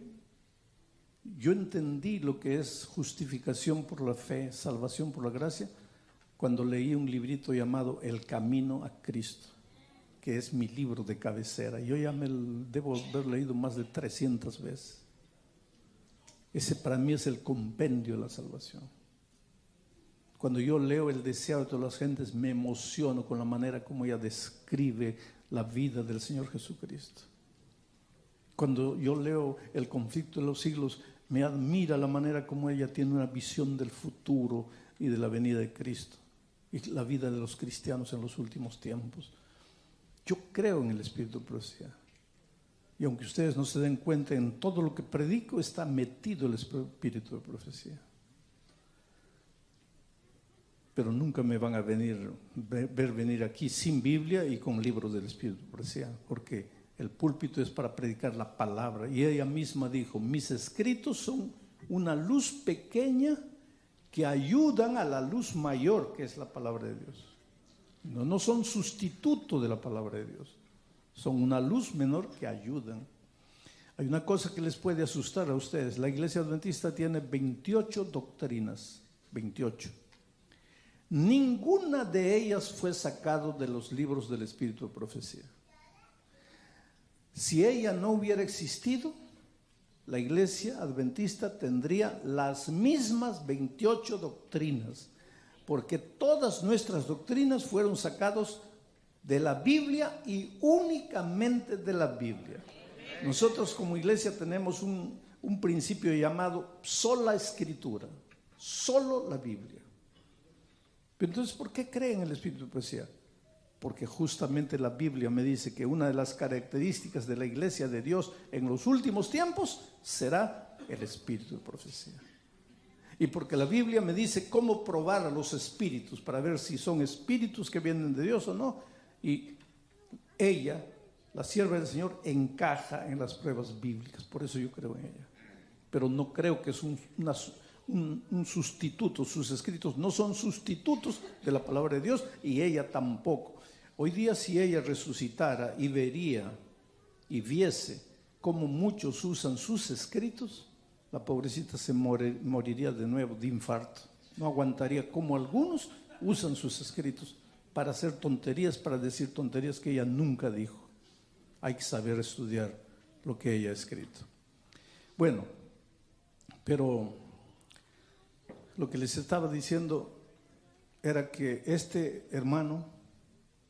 yo entendí lo que es justificación por la fe, salvación por la gracia, cuando leí un librito llamado El Camino a Cristo, que es mi libro de cabecera. Yo ya debo haber leído más de 300 veces. Ese para mí es el compendio de la salvación. Cuando yo leo El Deseo de todas las gentes, me emociono con la manera como ella describe la vida del Señor Jesucristo. Cuando yo leo El Conflicto de los Siglos, me admira la manera como ella tiene una visión del futuro y de la venida de Cristo y la vida de los cristianos en los últimos tiempos. Yo creo en el Espíritu de Profecía. Y aunque ustedes no se den cuenta, en todo lo que predico está metido el Espíritu de Profecía. Pero nunca me van a ver venir aquí sin Biblia y con libros del Espíritu de Profecía, porque el púlpito es para predicar la palabra. Y ella misma dijo, mis escritos son una luz pequeña que ayudan a la luz mayor, que es la palabra de Dios. No son sustituto de la palabra de Dios, son una luz menor que ayudan. Hay una cosa que les puede asustar a ustedes. La Iglesia Adventista tiene 28 doctrinas, 28. Ninguna de ellas fue sacado de los libros del Espíritu de Profecía. Si ella no hubiera existido, la Iglesia Adventista tendría las mismas 28 doctrinas, porque todas nuestras doctrinas fueron sacadas de la Biblia y únicamente de la Biblia. Nosotros como iglesia tenemos un principio llamado sola escritura, solo la Biblia. Pero entonces, ¿por qué creen en el Espíritu de Profecía? Porque justamente la Biblia me dice que una de las características de la iglesia de Dios en los últimos tiempos será el Espíritu de Profecía. Y porque la Biblia me dice cómo probar a los espíritus para ver si son espíritus que vienen de Dios o no. Y ella, la sierva del Señor, encaja en las pruebas bíblicas. Por eso yo creo en ella. Pero no creo que es un sustituto. Sus escritos no son sustitutos de la palabra de Dios y ella tampoco. Hoy día, si ella resucitara y vería y viese cómo muchos usan sus escritos, la pobrecita se moriría de nuevo de infarto. No aguantaría como algunos usan sus escritos para hacer tonterías, para decir tonterías que ella nunca dijo. Hay que saber estudiar lo que ella ha escrito. Bueno, pero lo que les estaba diciendo era que este hermano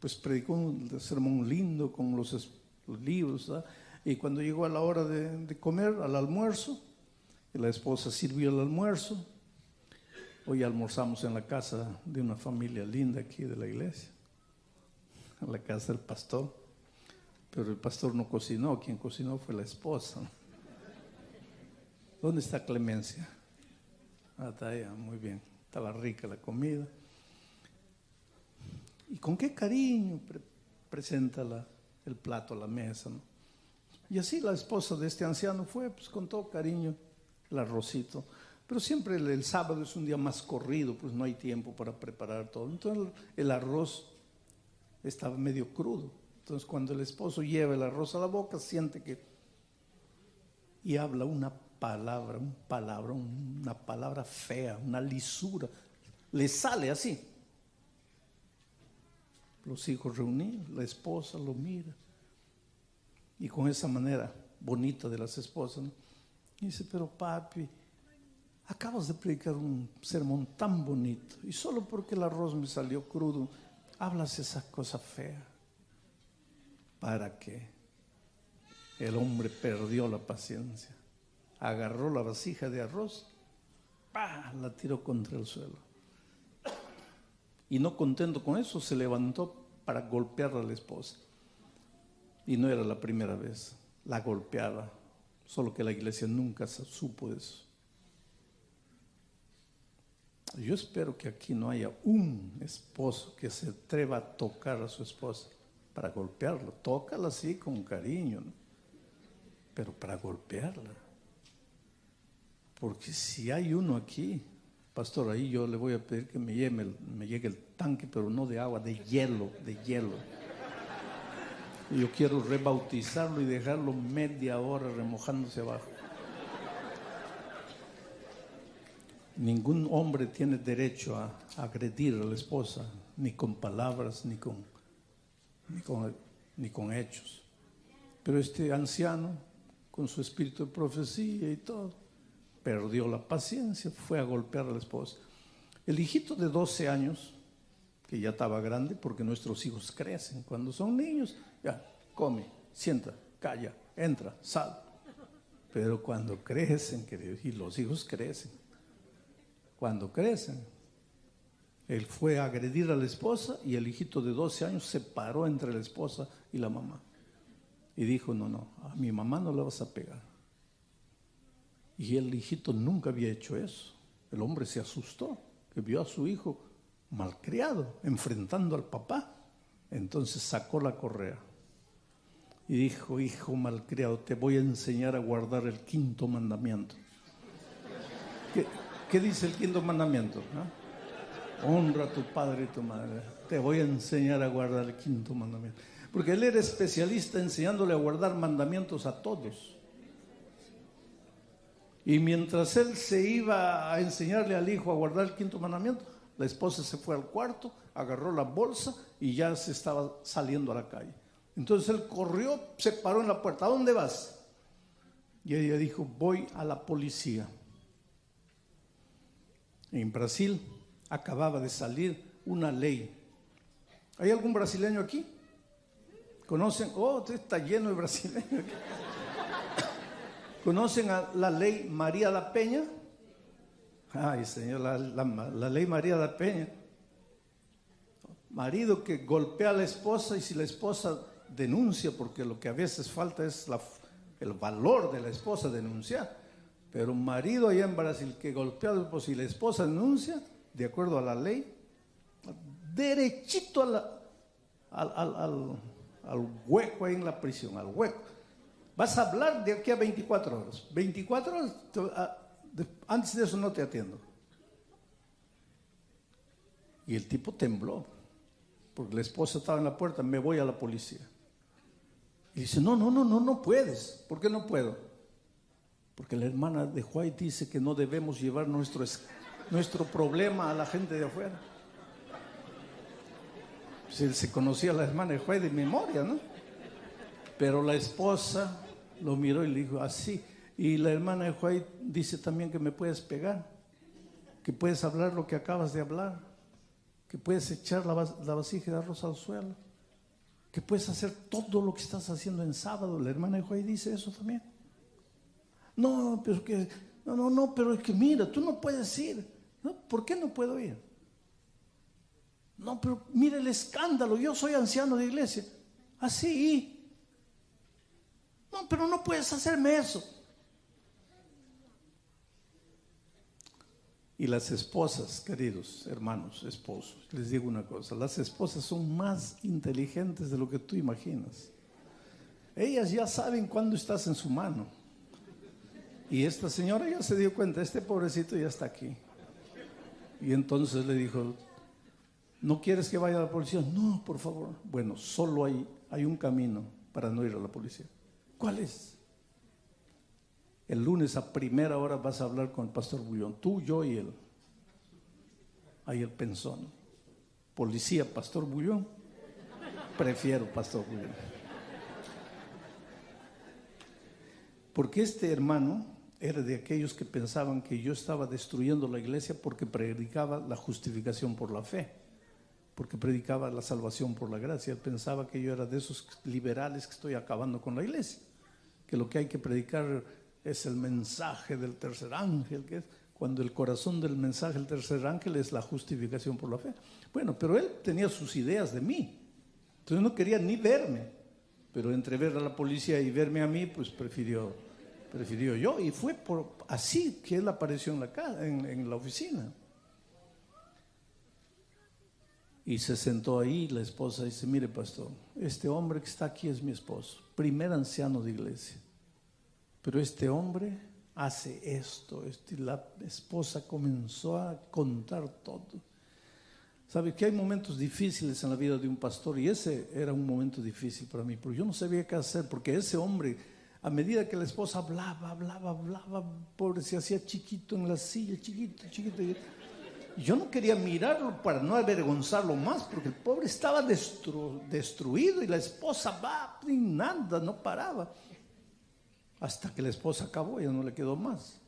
pues predicó un sermón lindo con los libros, ¿verdad? Y cuando llegó a la hora de comer, al almuerzo, la esposa sirvió el almuerzo. Hoy almorzamos en la casa de una familia linda aquí de la iglesia, en la casa del pastor, pero el pastor no cocinó, quien cocinó fue la esposa. ¿Dónde está Clemencia? Está allá, muy bien, estaba rica la comida. Y con qué cariño presenta el plato a la mesa, ¿no? Y así la esposa de este anciano fue, pues con todo cariño, el arrocito. Pero siempre el sábado es un día más corrido, pues no hay tiempo para preparar todo. Entonces el arroz estaba medio crudo. Entonces cuando el esposo lleva el arroz a la boca, siente que... y habla una palabra fea, una lisura. Le sale así. Los hijos reunidos, la esposa lo mira. y con esa manera bonita de las esposas, ¿no? Y dice, pero papi, acabas de predicar un sermón tan bonito y solo porque el arroz me salió crudo, hablas esa cosa fea. ¿Para qué? El hombre perdió la paciencia, agarró la vasija de arroz, ¡pah!, la tiró contra el suelo. Y no contento con eso, se levantó para golpear a la esposa. Y no era la primera vez, la golpeaba, solo que la iglesia nunca supo eso. Yo espero que aquí no haya un esposo que se atreva a tocar a su esposa para golpearla. Tócala así con cariño, ¿no? Pero para golpearla. Porque si hay uno aquí, pastor, ahí yo le voy a pedir que me llegue el tanque, pero no de agua, de hielo, de hielo. Y yo quiero rebautizarlo y dejarlo media hora remojándose abajo. Ningún hombre tiene derecho a agredir a la esposa, ni con palabras, ni con hechos. Pero este anciano, con su espíritu de profecía y todo, perdió la paciencia, fue a golpear a la esposa. El hijito de 12 años, que ya estaba grande, porque nuestros hijos crecen. Cuando son niños, ya, come, sienta, calla, entra, sal. Pero cuando crecen, queridos, y los hijos crecen, cuando crecen, él fue a agredir a la esposa y el hijito de 12 años se paró entre la esposa y la mamá. Y dijo, no, a mi mamá no la vas a pegar. Y el hijito nunca había hecho eso. El hombre se asustó, que vio a su hijo malcriado, enfrentando al papá. Entonces sacó la correa y dijo, hijo malcriado, te voy a enseñar a guardar el 5.º mandamiento. ¿Qué dice el 5.º mandamiento? Honra a tu padre y tu madre. Te voy a enseñar a guardar el 5.º mandamiento. Porque él era especialista enseñándole a guardar mandamientos a todos. Y mientras él se iba a enseñarle al hijo a guardar el 5.º mandamiento, la esposa se fue al cuarto, agarró la bolsa y ya se estaba saliendo a la calle. Entonces él corrió, se paró en la puerta. ¿A dónde vas? Y ella dijo, voy a la policía. En Brasil acababa de salir una ley. ¿Hay algún brasileño aquí? ¿Conocen? Oh, está lleno de brasileños. ¿Conocen a la ley María da Peña? Ay, Señor, la ley María da Peña. Marido que golpea a la esposa y si la esposa denuncia, porque lo que a veces falta es el valor de la esposa denunciar. Pero un marido allá en Brasil que golpea a la esposa y la esposa denuncia, de acuerdo a la ley, derechito al hueco ahí en la prisión, al hueco. Vas a hablar de aquí a 24 horas. 24 horas, antes de eso no te atiendo. Y el tipo tembló, porque la esposa estaba en la puerta, me voy a la policía. Y dice, no puedes. ¿Por qué no puedo? Porque la hermana de White dice que no debemos llevar nuestro problema a la gente de afuera. Pues él se conocía a la hermana de White de memoria, ¿no? Pero la esposa lo miró y le dijo, así. Y la hermana de White dice también que me puedes pegar, que puedes hablar lo que acabas de hablar, que puedes echar la vasija de arroz al suelo, que puedes hacer todo lo que estás haciendo en sábado. La hermana de White dice eso también. No, pero es que mira, tú no puedes ir. ¿No? ¿Por qué no puedo ir? No, pero mira el escándalo, yo soy anciano de iglesia. Así. No, pero no puedes hacerme eso. Y las esposas, queridos hermanos, esposos, les digo una cosa, las esposas son más inteligentes de lo que tú imaginas. Ellas ya saben cuándo estás en su mano. Y esta señora ya se dio cuenta, este pobrecito ya está aquí. Y entonces le dijo, ¿no quieres que vaya a la policía? No, por favor. Bueno, solo hay un camino para no ir a la policía. ¿Cuál es? El lunes a primera hora vas a hablar con el pastor Bullón, tú, yo y él. Ahí él pensó, ¿no? Policía, pastor Bullón. Prefiero pastor Bullón. Porque este hermano era de aquellos que pensaban que yo estaba destruyendo la iglesia porque predicaba la justificación por la fe, porque predicaba la salvación por la gracia. Él pensaba que yo era de esos liberales que estoy acabando con la iglesia, que lo que hay que predicar es el mensaje del tercer ángel, que es cuando el corazón del mensaje del tercer ángel es la justificación por la fe. Bueno, pero él tenía sus ideas de mí, entonces no quería ni verme, pero entre ver a la policía y verme a mí, pues prefirió yo, y fue así que él apareció en la oficina. Y se sentó ahí, la esposa dice: mire, pastor, este hombre que está aquí es mi esposo, primer anciano de iglesia, pero este hombre hace esto. Y la esposa comenzó a contar todo. Sabe que hay momentos difíciles en la vida de un pastor, y ese era un momento difícil para mí, porque yo no sabía qué hacer, porque ese hombre, a medida que la esposa hablaba, pobre, se hacía chiquito en la silla, chiquito. Yo no quería mirarlo para no avergonzarlo más, porque el pobre estaba destruido, y la esposa y nada, no paraba. Hasta que la esposa acabó, ya no le quedó más.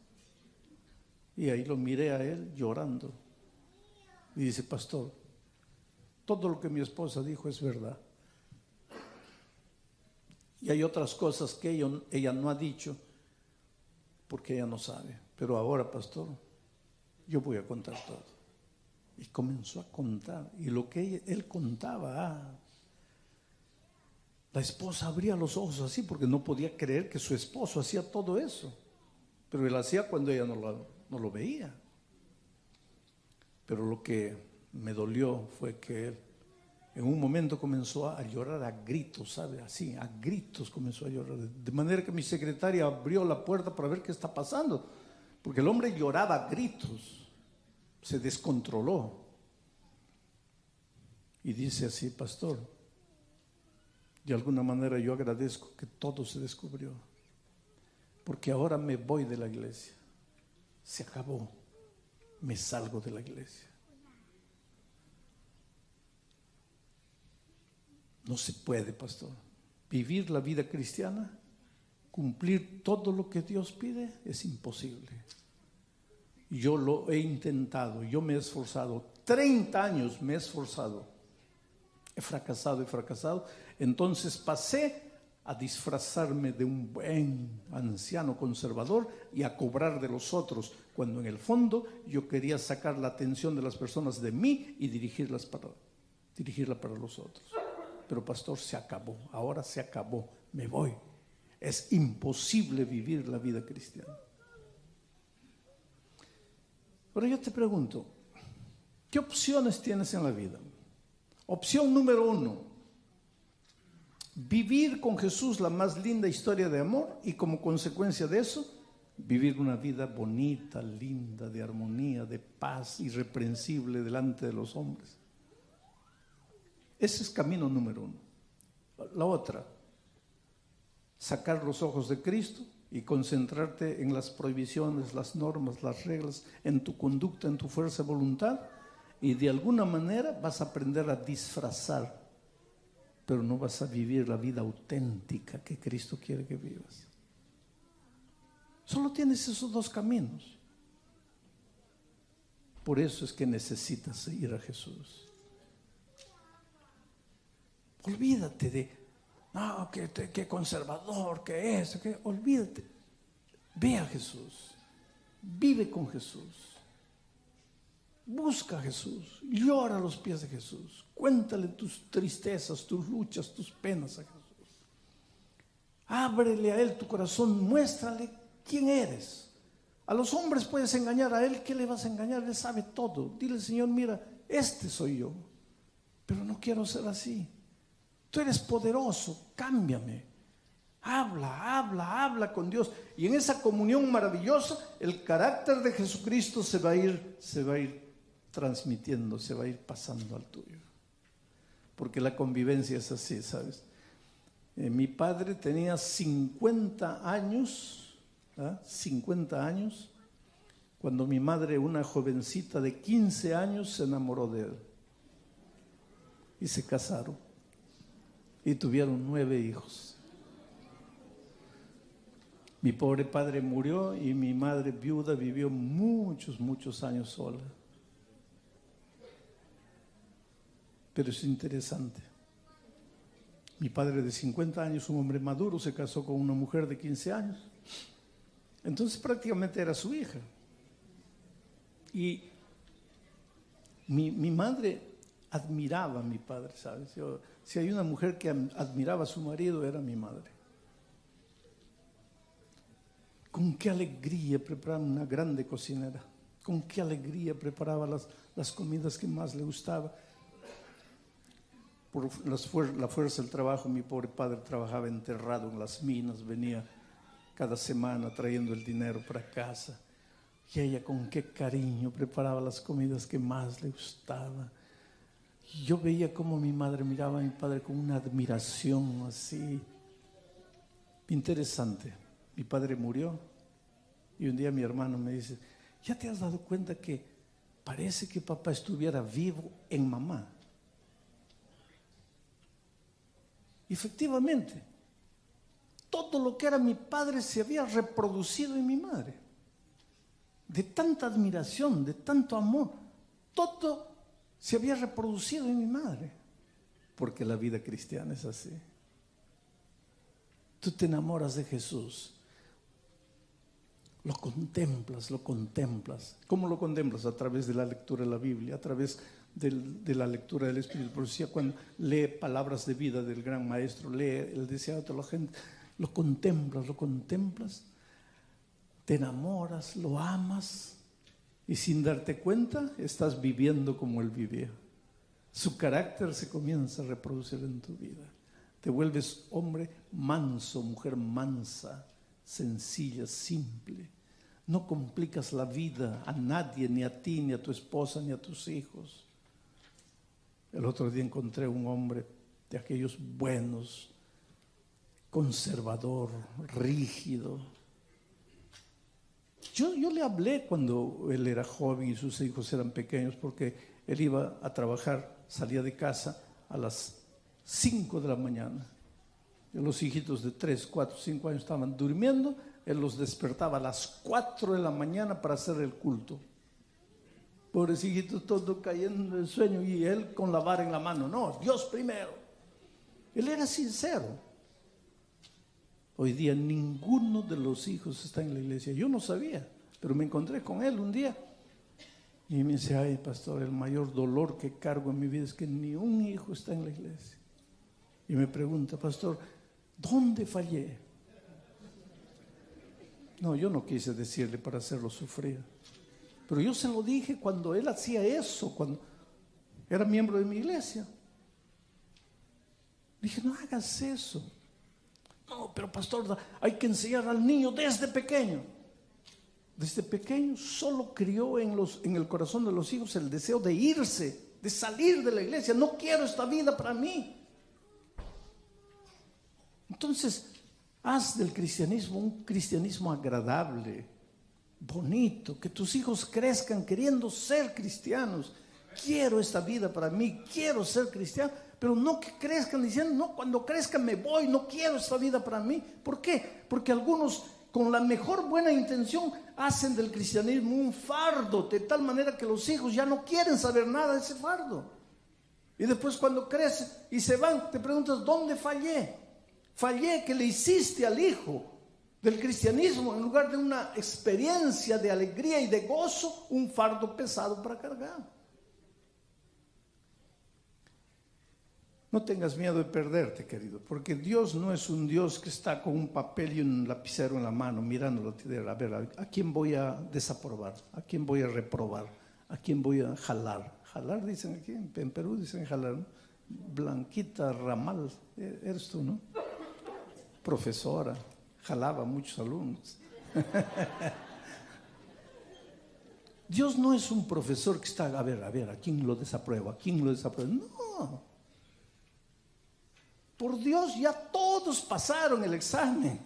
Y ahí lo miré a él llorando. Y dice: pastor, todo lo que mi esposa dijo es verdad. Y hay otras cosas que ella no ha dicho, porque ella no sabe. Pero ahora, pastor, yo voy a contar todo. Y comenzó a contar. Y lo que él contaba, la esposa abría los ojos así, porque no podía creer que su esposo hacía todo eso. Pero él hacía cuando ella no lo veía. Pero lo que me dolió fue que él en un momento comenzó a llorar a gritos, ¿sabe? Así, a gritos comenzó a llorar. De manera que mi secretaria abrió la puerta para ver qué está pasando, porque el hombre lloraba a gritos, se descontroló. Y dice así: pastor, de alguna manera yo agradezco que todo se descubrió, porque ahora me voy de la iglesia. Se acabó, me salgo de la iglesia. No se puede, pastor, vivir la vida cristiana, cumplir todo lo que Dios pide, es imposible. Yo lo he intentado, yo me he esforzado, 30 años me he esforzado, he fracasado. Entonces pasé a disfrazarme de un buen anciano conservador y a cobrar de los otros, cuando en el fondo yo quería sacar la atención de las personas de mí y dirigirla para los otros. Pero pastor, se acabó, ahora se acabó, me voy. Es imposible vivir la vida cristiana. Pero yo te pregunto, ¿qué opciones tienes en la vida? Opción número 1, vivir con Jesús la más linda historia de amor, y como consecuencia de eso, vivir una vida bonita, linda, de armonía, de paz, irreprensible delante de los hombres. Ese es camino número 1. La otra, sacar los ojos de Cristo y concentrarte en las prohibiciones, las normas, las reglas, en tu conducta, en tu fuerza de voluntad, y de alguna manera vas a aprender a disfrazar, pero no vas a vivir la vida auténtica que Cristo quiere que vivas. Solo tienes esos 2 caminos. Por eso es que necesitas ir a Jesús. Olvídate de, no, que conservador, que eso, que olvídate. Ve a Jesús, vive con Jesús, busca a Jesús, llora a los pies de Jesús, cuéntale tus tristezas, tus luchas, tus penas a Jesús. Ábrele a Él tu corazón, muéstrale quién eres. A los hombres puedes engañar, a Él, ¿qué le vas a engañar? Él sabe todo. Dile: Señor, mira, este soy yo, pero no quiero ser así. Tú eres poderoso, cámbiame. Habla con Dios. Y en esa comunión maravillosa, el carácter de Jesucristo se va a ir transmitiendo, se va a ir pasando al tuyo. Porque la convivencia es así, ¿sabes? Mi padre tenía 50 años, 50 años, cuando mi madre, una jovencita de 15 años, se enamoró de él. Y se casaron. Y tuvieron 9 hijos. Mi pobre padre murió y mi madre viuda vivió muchos años sola. Pero es interesante. Mi padre de 50 años, un hombre maduro, se casó con una mujer de 15 años. Entonces prácticamente era su hija. Y mi madre admiraba a mi padre, ¿sabes? Si hay una mujer que admiraba a su marido, era mi madre. Con qué alegría preparaba, una grande cocinera. Con qué alegría preparaba las comidas que más le gustaba. Por la fuerza del trabajo, mi pobre padre trabajaba enterrado en las minas, venía cada semana trayendo el dinero para casa. Y ella con qué cariño preparaba las comidas que más le gustaban. Y yo veía cómo mi madre miraba a mi padre con una admiración así. Interesante. Mi padre murió y un día mi hermano me dice, ¿ya te has dado cuenta que parece que papá estuviera vivo en mamá? Y efectivamente, todo lo que era mi padre se había reproducido en mi madre. De tanta admiración, de tanto amor, todo se había reproducido en mi madre. Porque la vida cristiana es así. Tú te enamoras de Jesús. Lo contemplas. ¿Cómo lo contemplas? A través de la lectura de la Biblia, a través de la lectura del Espíritu. Por eso cuando lee palabras de vida del gran maestro, lee el deseado de la gente, lo contemplas, te enamoras, lo amas y sin darte cuenta estás viviendo como él vivía. Su carácter se comienza a reproducir en tu vida. Te vuelves hombre manso, mujer mansa, sencilla, simple. No complicas la vida a nadie, ni a ti, ni a tu esposa, ni a tus hijos. El otro día encontré un hombre de aquellos buenos, conservador, rígido. Yo le hablé cuando él era joven y sus hijos eran pequeños, porque él iba a trabajar, salía de casa a las 5 de la mañana. Y los hijitos de 3, 4, 5 años estaban durmiendo, él los despertaba a las 4 de la mañana para hacer el culto. Pobres hijitos, todos cayendo en sueño y él con la vara en la mano. No, Dios primero. Él era sincero. Hoy día ninguno de los hijos está en la iglesia. Yo no sabía, pero me encontré con él un día. Y me dice, ay, pastor, el mayor dolor que cargo en mi vida es que ni un hijo está en la iglesia. Y me pregunta, pastor, ¿dónde fallé? No, yo no quise decirle para hacerlo sufrir. Pero yo se lo dije cuando él hacía eso, cuando era miembro de mi iglesia. Dije, no hagas eso. No, pero pastor, hay que enseñar al niño desde pequeño. Desde pequeño solo crió en el corazón de los hijos el deseo de irse, de salir de la iglesia. No quiero esta vida para mí. Entonces, haz del cristianismo un cristianismo agradable, bonito, que tus hijos crezcan queriendo ser cristianos. Quiero esta vida para mí, quiero ser cristiano, pero no que crezcan diciendo, no, cuando crezcan me voy, no quiero esta vida para mí. ¿Por qué? Porque algunos con la mejor buena intención hacen del cristianismo un fardo, de tal manera que los hijos ya no quieren saber nada de ese fardo. Y después cuando crecen y se van, te preguntas, ¿dónde fallé? Fallé que le hiciste al hijo del cristianismo, en lugar de una experiencia de alegría y de gozo, un fardo pesado para cargar. No tengas miedo de perderte, querido, porque Dios no es un Dios que está con un papel y un lapicero en la mano, mirándolo, a ver, ¿a quién voy a desaprobar? ¿A quién voy a reprobar? ¿A quién voy a jalar? Jalar, dicen aquí, en Perú dicen jalar, ¿no? Blanquita Ramal, eres tú, ¿no? Profesora, jalaba a muchos alumnos. Dios no es un profesor que está, a ver, ¿a quién lo desaprueba? ¿A quién lo desaprueba? No. Por Dios, ya todos pasaron el examen.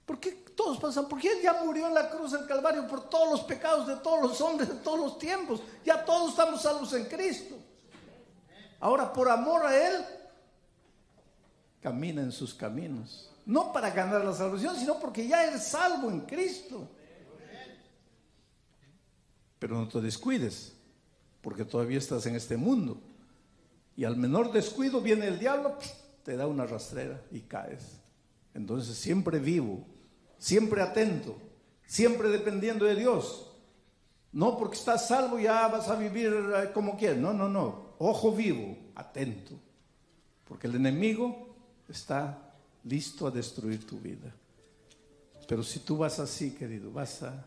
¿Por qué todos pasaron? Porque Él ya murió en la cruz del Calvario por todos los pecados de todos los hombres de todos los tiempos. Ya todos estamos salvos en Cristo. Ahora, por amor a Él, camina en sus caminos. No para ganar la salvación, sino porque ya eres salvo en Cristo. Pero no te descuides, porque todavía estás en este mundo. Y al menor descuido viene el diablo, te da una rastrera y caes. Entonces siempre vivo, siempre atento, siempre dependiendo de Dios. No porque estás salvo ya vas a vivir como quieras. No. Ojo vivo, atento. Porque el enemigo está listo a destruir tu vida. Pero si tú vas así, querido, vas a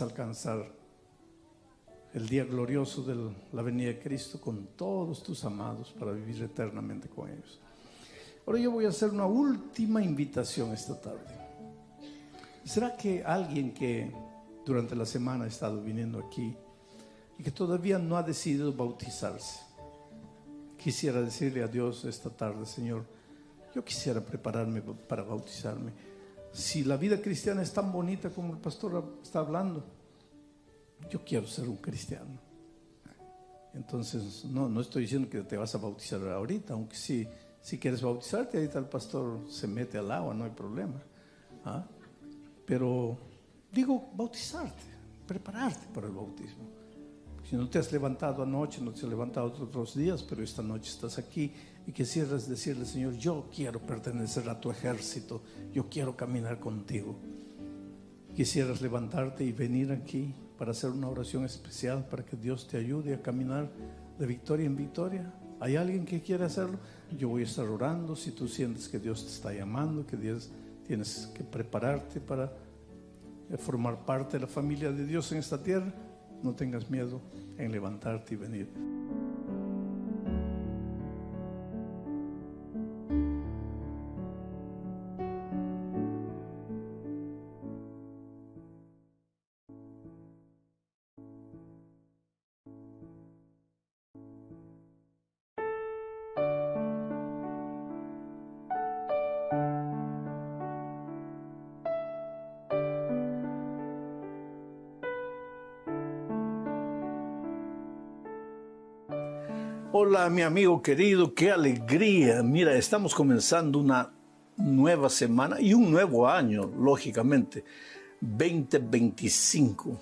alcanzar el día glorioso de la venida de Cristo con todos tus amados para vivir eternamente con ellos. Ahora yo voy a hacer una última invitación esta tarde. ¿Será que alguien que durante la semana ha estado viniendo aquí y que todavía no ha decidido bautizarse, quisiera decirle a Dios esta tarde: Señor, yo quisiera prepararme para bautizarme? Si la vida cristiana es tan bonita como el pastor está hablando, yo quiero ser un cristiano. Entonces no estoy diciendo que te vas a bautizar ahorita, aunque si quieres bautizarte, ahorita el pastor se mete al agua, no hay problema. Pero digo, bautizarte, prepararte para el bautismo. Si no te has levantado anoche, no te has levantado otros días, pero esta noche estás aquí y quisieras decirle: Señor, yo quiero pertenecer a tu ejército, yo quiero caminar contigo. Quisieras levantarte y venir aquí para hacer una oración especial para que Dios te ayude a caminar de victoria en victoria. ¿Hay alguien que quiere hacerlo? Yo voy a estar orando. Si tú sientes que Dios te está llamando, que Dios tienes que prepararte para formar parte de la familia de Dios en esta tierra, no tengas miedo en levantarte y venir. Hola, mi amigo querido, qué alegría. Mira, estamos comenzando una nueva semana y un nuevo año, lógicamente, 2025.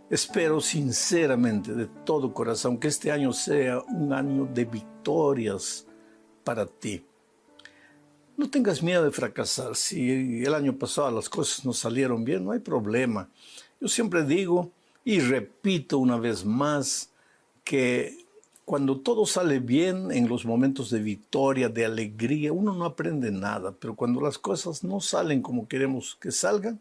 Espero sinceramente, de todo corazón, que este año sea un año de victorias para ti. No tengas miedo de fracasar. Si el año pasado las cosas no salieron bien, no hay problema. Yo siempre digo y repito una vez más que cuando todo sale bien, en los momentos de victoria, de alegría, uno no aprende nada. Pero cuando las cosas no salen como queremos que salgan,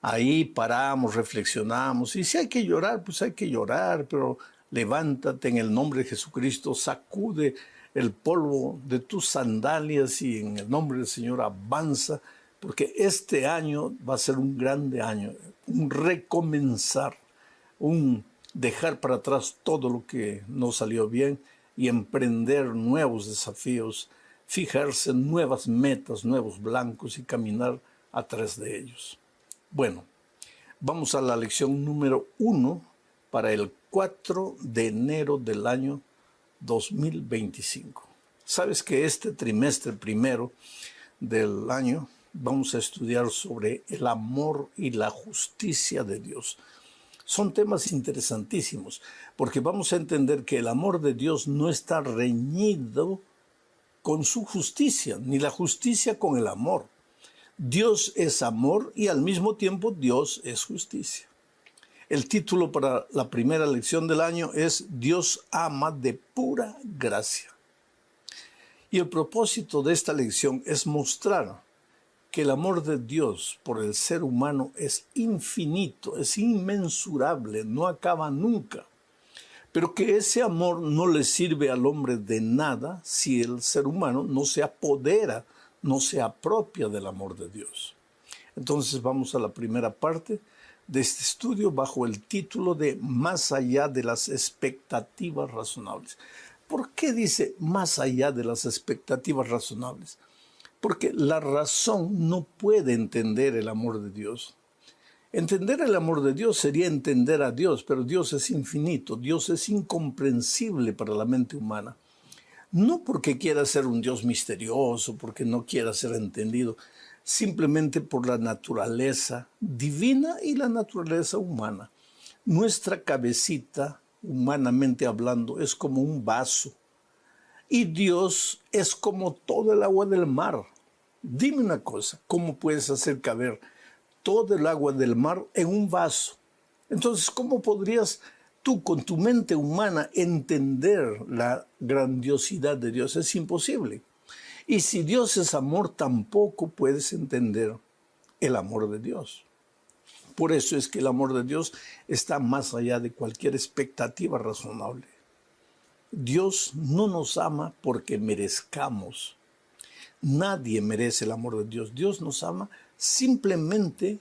ahí paramos, reflexionamos. Y si hay que llorar, pues hay que llorar. Pero levántate en el nombre de Jesucristo, sacude el polvo de tus sandalias y en el nombre del Señor avanza. Porque este año va a ser un grande año, un recomenzar, un dejar para atrás todo lo que no salió bien y emprender nuevos desafíos, fijarse en nuevas metas, nuevos blancos y caminar atrás de ellos. Bueno, vamos a la lección número 1 para el 4 de enero del año 2025. Sabes que este trimestre primero del año vamos a estudiar sobre el amor y la justicia de Dios. Son temas interesantísimos, porque vamos a entender que el amor de Dios no está reñido con su justicia, ni la justicia con el amor. Dios es amor y al mismo tiempo Dios es justicia. El título para la primera lección del año es Dios ama de pura gracia. Y el propósito de esta lección es mostrar que el amor de Dios por el ser humano es infinito, es inmensurable, no acaba nunca. Pero que ese amor no le sirve al hombre de nada si el ser humano no se apodera, no se apropia del amor de Dios. Entonces vamos a la primera parte de este estudio bajo el título de Más allá de las expectativas razonables. ¿Por qué dice más allá de las expectativas razonables? Porque la razón no puede entender el amor de Dios. Entender el amor de Dios sería entender a Dios, pero Dios es infinito, Dios es incomprensible para la mente humana. No porque quiera ser un Dios misterioso, porque no quiera ser entendido, simplemente por la naturaleza divina y la naturaleza humana. Nuestra cabecita, humanamente hablando, es como un vaso. Y Dios es como todo el agua del mar. Dime una cosa, ¿cómo puedes hacer caber todo el agua del mar en un vaso? Entonces, ¿cómo podrías tú con tu mente humana entender la grandiosidad de Dios? Es imposible. Y si Dios es amor, tampoco puedes entender el amor de Dios. Por eso es que el amor de Dios está más allá de cualquier expectativa razonable. Dios no nos ama porque merezcamos. Nadie merece el amor de Dios. Dios nos ama simplemente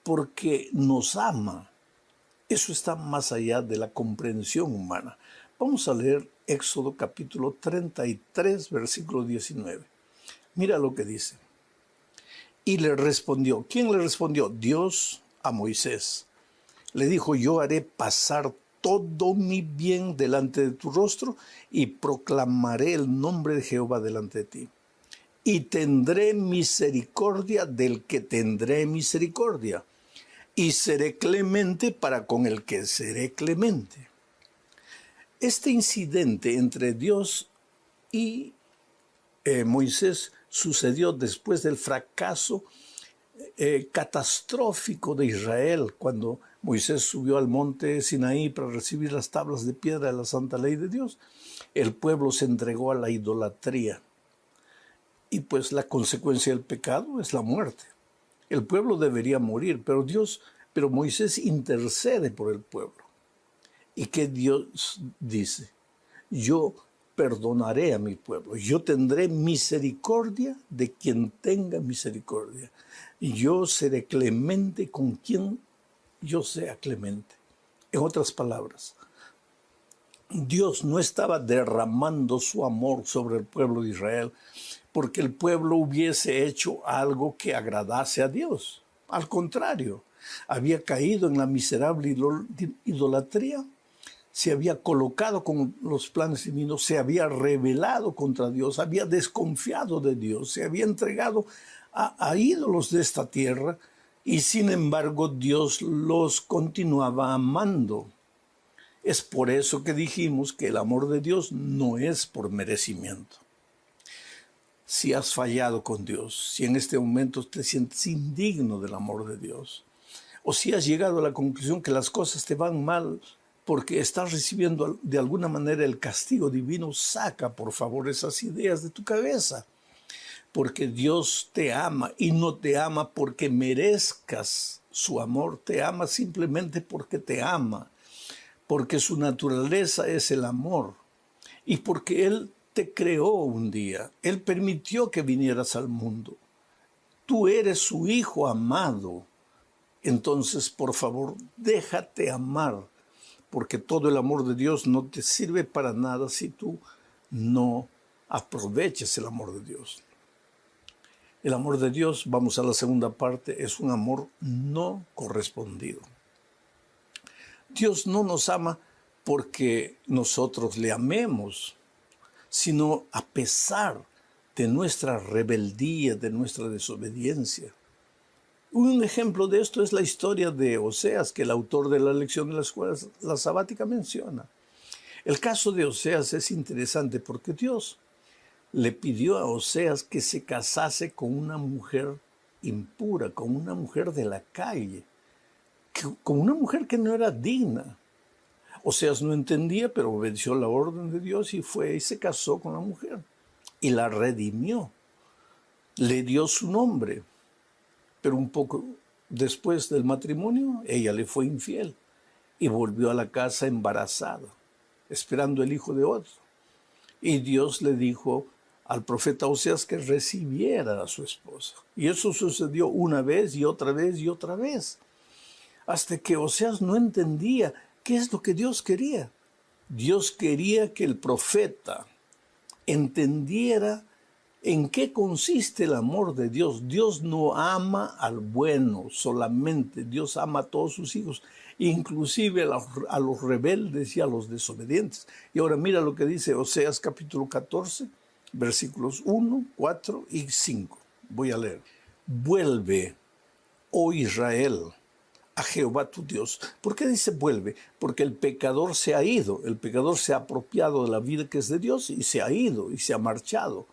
porque nos ama. Eso está más allá de la comprensión humana. Vamos a leer Éxodo capítulo 33, versículo 19. Mira lo que dice. Y le respondió. ¿Quién le respondió? Dios a Moisés. Le dijo, yo haré pasar todo mi bien delante de tu rostro y proclamaré el nombre de Jehová delante de ti. Y tendré misericordia del que tendré misericordia. Y seré clemente para con el que seré clemente. Este incidente entre Dios y Moisés sucedió después del fracaso catastrófico de Israel, cuando Moisés subió al monte Sinaí para recibir las tablas de piedra de la santa ley de Dios. El pueblo se entregó a la idolatría. Y pues la consecuencia del pecado es la muerte. El pueblo debería morir, pero Moisés intercede por el pueblo. ¿Y qué Dios dice? Yo perdonaré a mi pueblo. Yo tendré misericordia de quien tenga misericordia. Y yo seré clemente con quien yo sea clemente. En otras palabras, Dios no estaba derramando su amor sobre el pueblo de Israel porque el pueblo hubiese hecho algo que agradase a Dios. Al contrario, había caído en la miserable idolatría, se había colocado con los planes divinos, se había rebelado contra Dios, había desconfiado de Dios, se había entregado a ídolos de esta tierra y sin embargo Dios los continuaba amando. Es por eso que dijimos que el amor de Dios no es por merecimiento. Si has fallado con Dios, si en este momento te sientes indigno del amor de Dios, o si has llegado a la conclusión que las cosas te van mal porque estás recibiendo de alguna manera el castigo divino, saca por favor esas ideas de tu cabeza. Porque Dios te ama y no te ama porque merezcas su amor, te ama simplemente porque te ama, porque su naturaleza es el amor y porque Él te creó un día, Él permitió que vinieras al mundo. Tú eres su hijo amado. Entonces, por favor, déjate amar, porque todo el amor de Dios no te sirve para nada si tú no aprovechas el amor de Dios. El amor de Dios, vamos a la segunda parte, es un amor no correspondido. Dios no nos ama porque nosotros le amemos, sino a pesar de nuestra rebeldía, de nuestra desobediencia. Un ejemplo de esto es la historia de Oseas, que el autor de la lección de la escuela la sabática menciona. El caso de Oseas es interesante porque Dios le pidió a Oseas que se casase con una mujer impura, con una mujer de la calle, con una mujer que no era digna. Oseas no entendía, pero obedeció la orden de Dios y fue y se casó con la mujer. Y la redimió. Le dio su nombre. Pero un poco después del matrimonio, ella le fue infiel y volvió a la casa embarazada, esperando el hijo de otro. Y Dios le dijo al profeta Oseas que recibiera a su esposa. Y eso sucedió una vez y otra vez y otra vez. Hasta que Oseas no entendía qué es lo que Dios quería. Dios quería que el profeta entendiera en qué consiste el amor de Dios. Dios no ama al bueno solamente, Dios ama a todos sus hijos. inclusive a los rebeldes y a los desobedientes. Y ahora mira lo que dice Oseas capítulo 14, versículos 1, 4 y 5. Voy a leer. Vuelve, oh Israel, a Jehová tu Dios. ¿Por qué dice vuelve? Porque el pecador se ha ido, el pecador se ha apropiado de la vida que es de Dios y se ha ido y se ha marchado.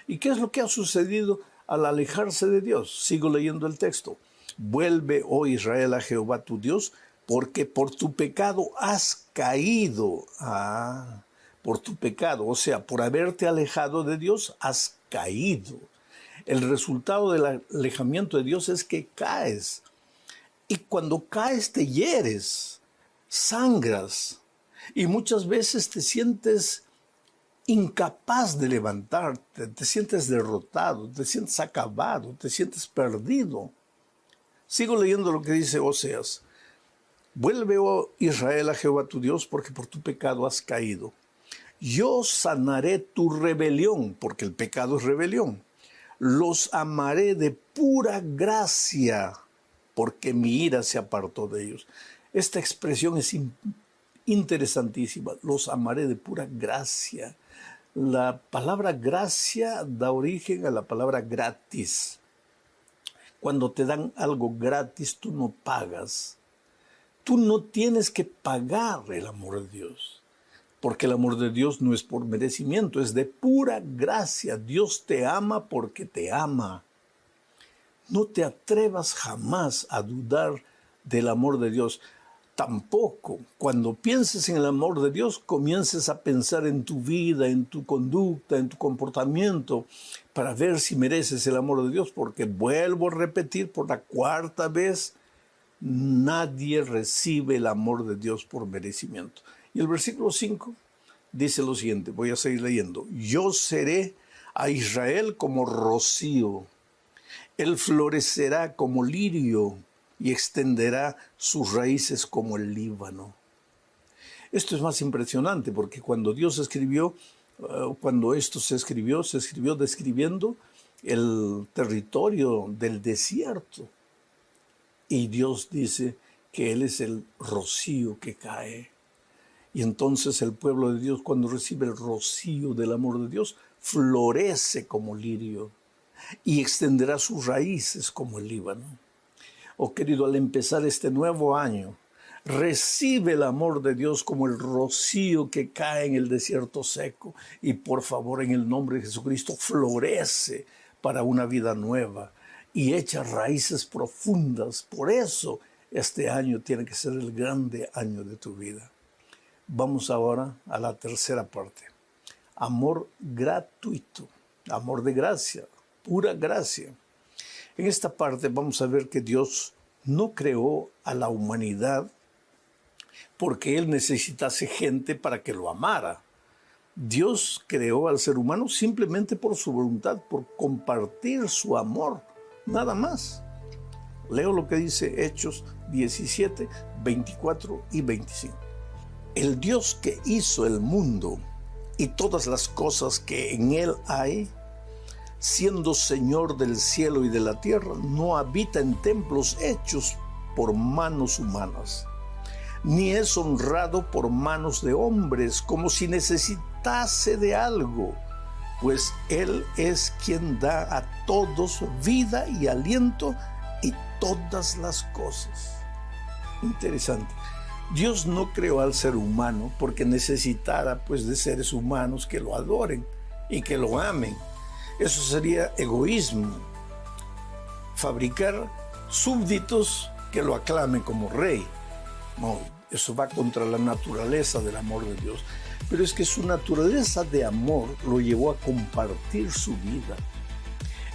¿Y qué es lo que ha sucedido al alejarse de Dios? Sigo leyendo el texto. Vuelve, oh Israel, a Jehová tu Dios, porque por tu pecado has caído. Por tu pecado, o sea, por haberte alejado de Dios, has caído. El resultado del alejamiento de Dios es que caes. Y cuando caes te hieres, sangras, y muchas veces te sientes incapaz de levantarte, te sientes derrotado, te sientes acabado, te sientes perdido. Sigo leyendo lo que dice Oseas. Vuelve, oh Israel, a Jehová tu Dios, porque por tu pecado has caído. Yo sanaré tu rebelión, porque el pecado es rebelión. Los amaré de pura gracia, porque mi ira se apartó de ellos. Esta expresión es interesantísima. Los amaré de pura gracia. La palabra gracia da origen a la palabra gratis. Cuando te dan algo gratis, tú no pagas. Tú no tienes que pagar el amor de Dios, porque el amor de Dios no es por merecimiento, es de pura gracia. Dios te ama porque te ama. No te atrevas jamás a dudar del amor de Dios. Tampoco, cuando pienses en el amor de Dios, comiences a pensar en tu vida, en tu conducta, en tu comportamiento, para ver si mereces el amor de Dios, porque vuelvo a repetir por la cuarta vez, nadie recibe el amor de Dios por merecimiento. Y el versículo 5 dice lo siguiente, voy a seguir leyendo. Yo seré a Israel como rocío, él florecerá como lirio y extenderá sus raíces como el Líbano. Esto es más impresionante porque cuando Dios escribió, cuando esto se escribió describiendo el territorio del desierto. Y Dios dice que Él es el rocío que cae. Y entonces el pueblo de Dios, cuando recibe el rocío del amor de Dios, florece como lirio y extenderá sus raíces como el Líbano. Oh querido, al empezar este nuevo año, recibe el amor de Dios como el rocío que cae en el desierto seco y por favor en el nombre de Jesucristo florece para una vida nueva y echa raíces profundas. Por eso este año tiene que ser el grande año de tu vida. Vamos ahora a la tercera parte. Amor gratuito, amor de gracia, pura gracia. En esta parte vamos a ver que Dios no creó a la humanidad porque Él necesitase gente para que lo amara. Dios creó al ser humano simplemente por su voluntad, por compartir su amor, nada más. Leo lo que dice Hechos 17, 24 y 25. El Dios que hizo el mundo y todas las cosas que en él hay, siendo Señor del cielo y de la tierra, no habita en templos hechos por manos humanas, ni es honrado por manos de hombres como si necesitase de algo, pues Él es quien da a todos vida y aliento y todas las cosas. Interesante. Dios no creó al ser humano porque necesitara pues de seres humanos que lo adoren y que lo amen. Eso sería egoísmo. Fabricar súbditos que lo aclamen como rey. No, eso va contra la naturaleza del amor de Dios. Pero es que su naturaleza de amor lo llevó a compartir su vida.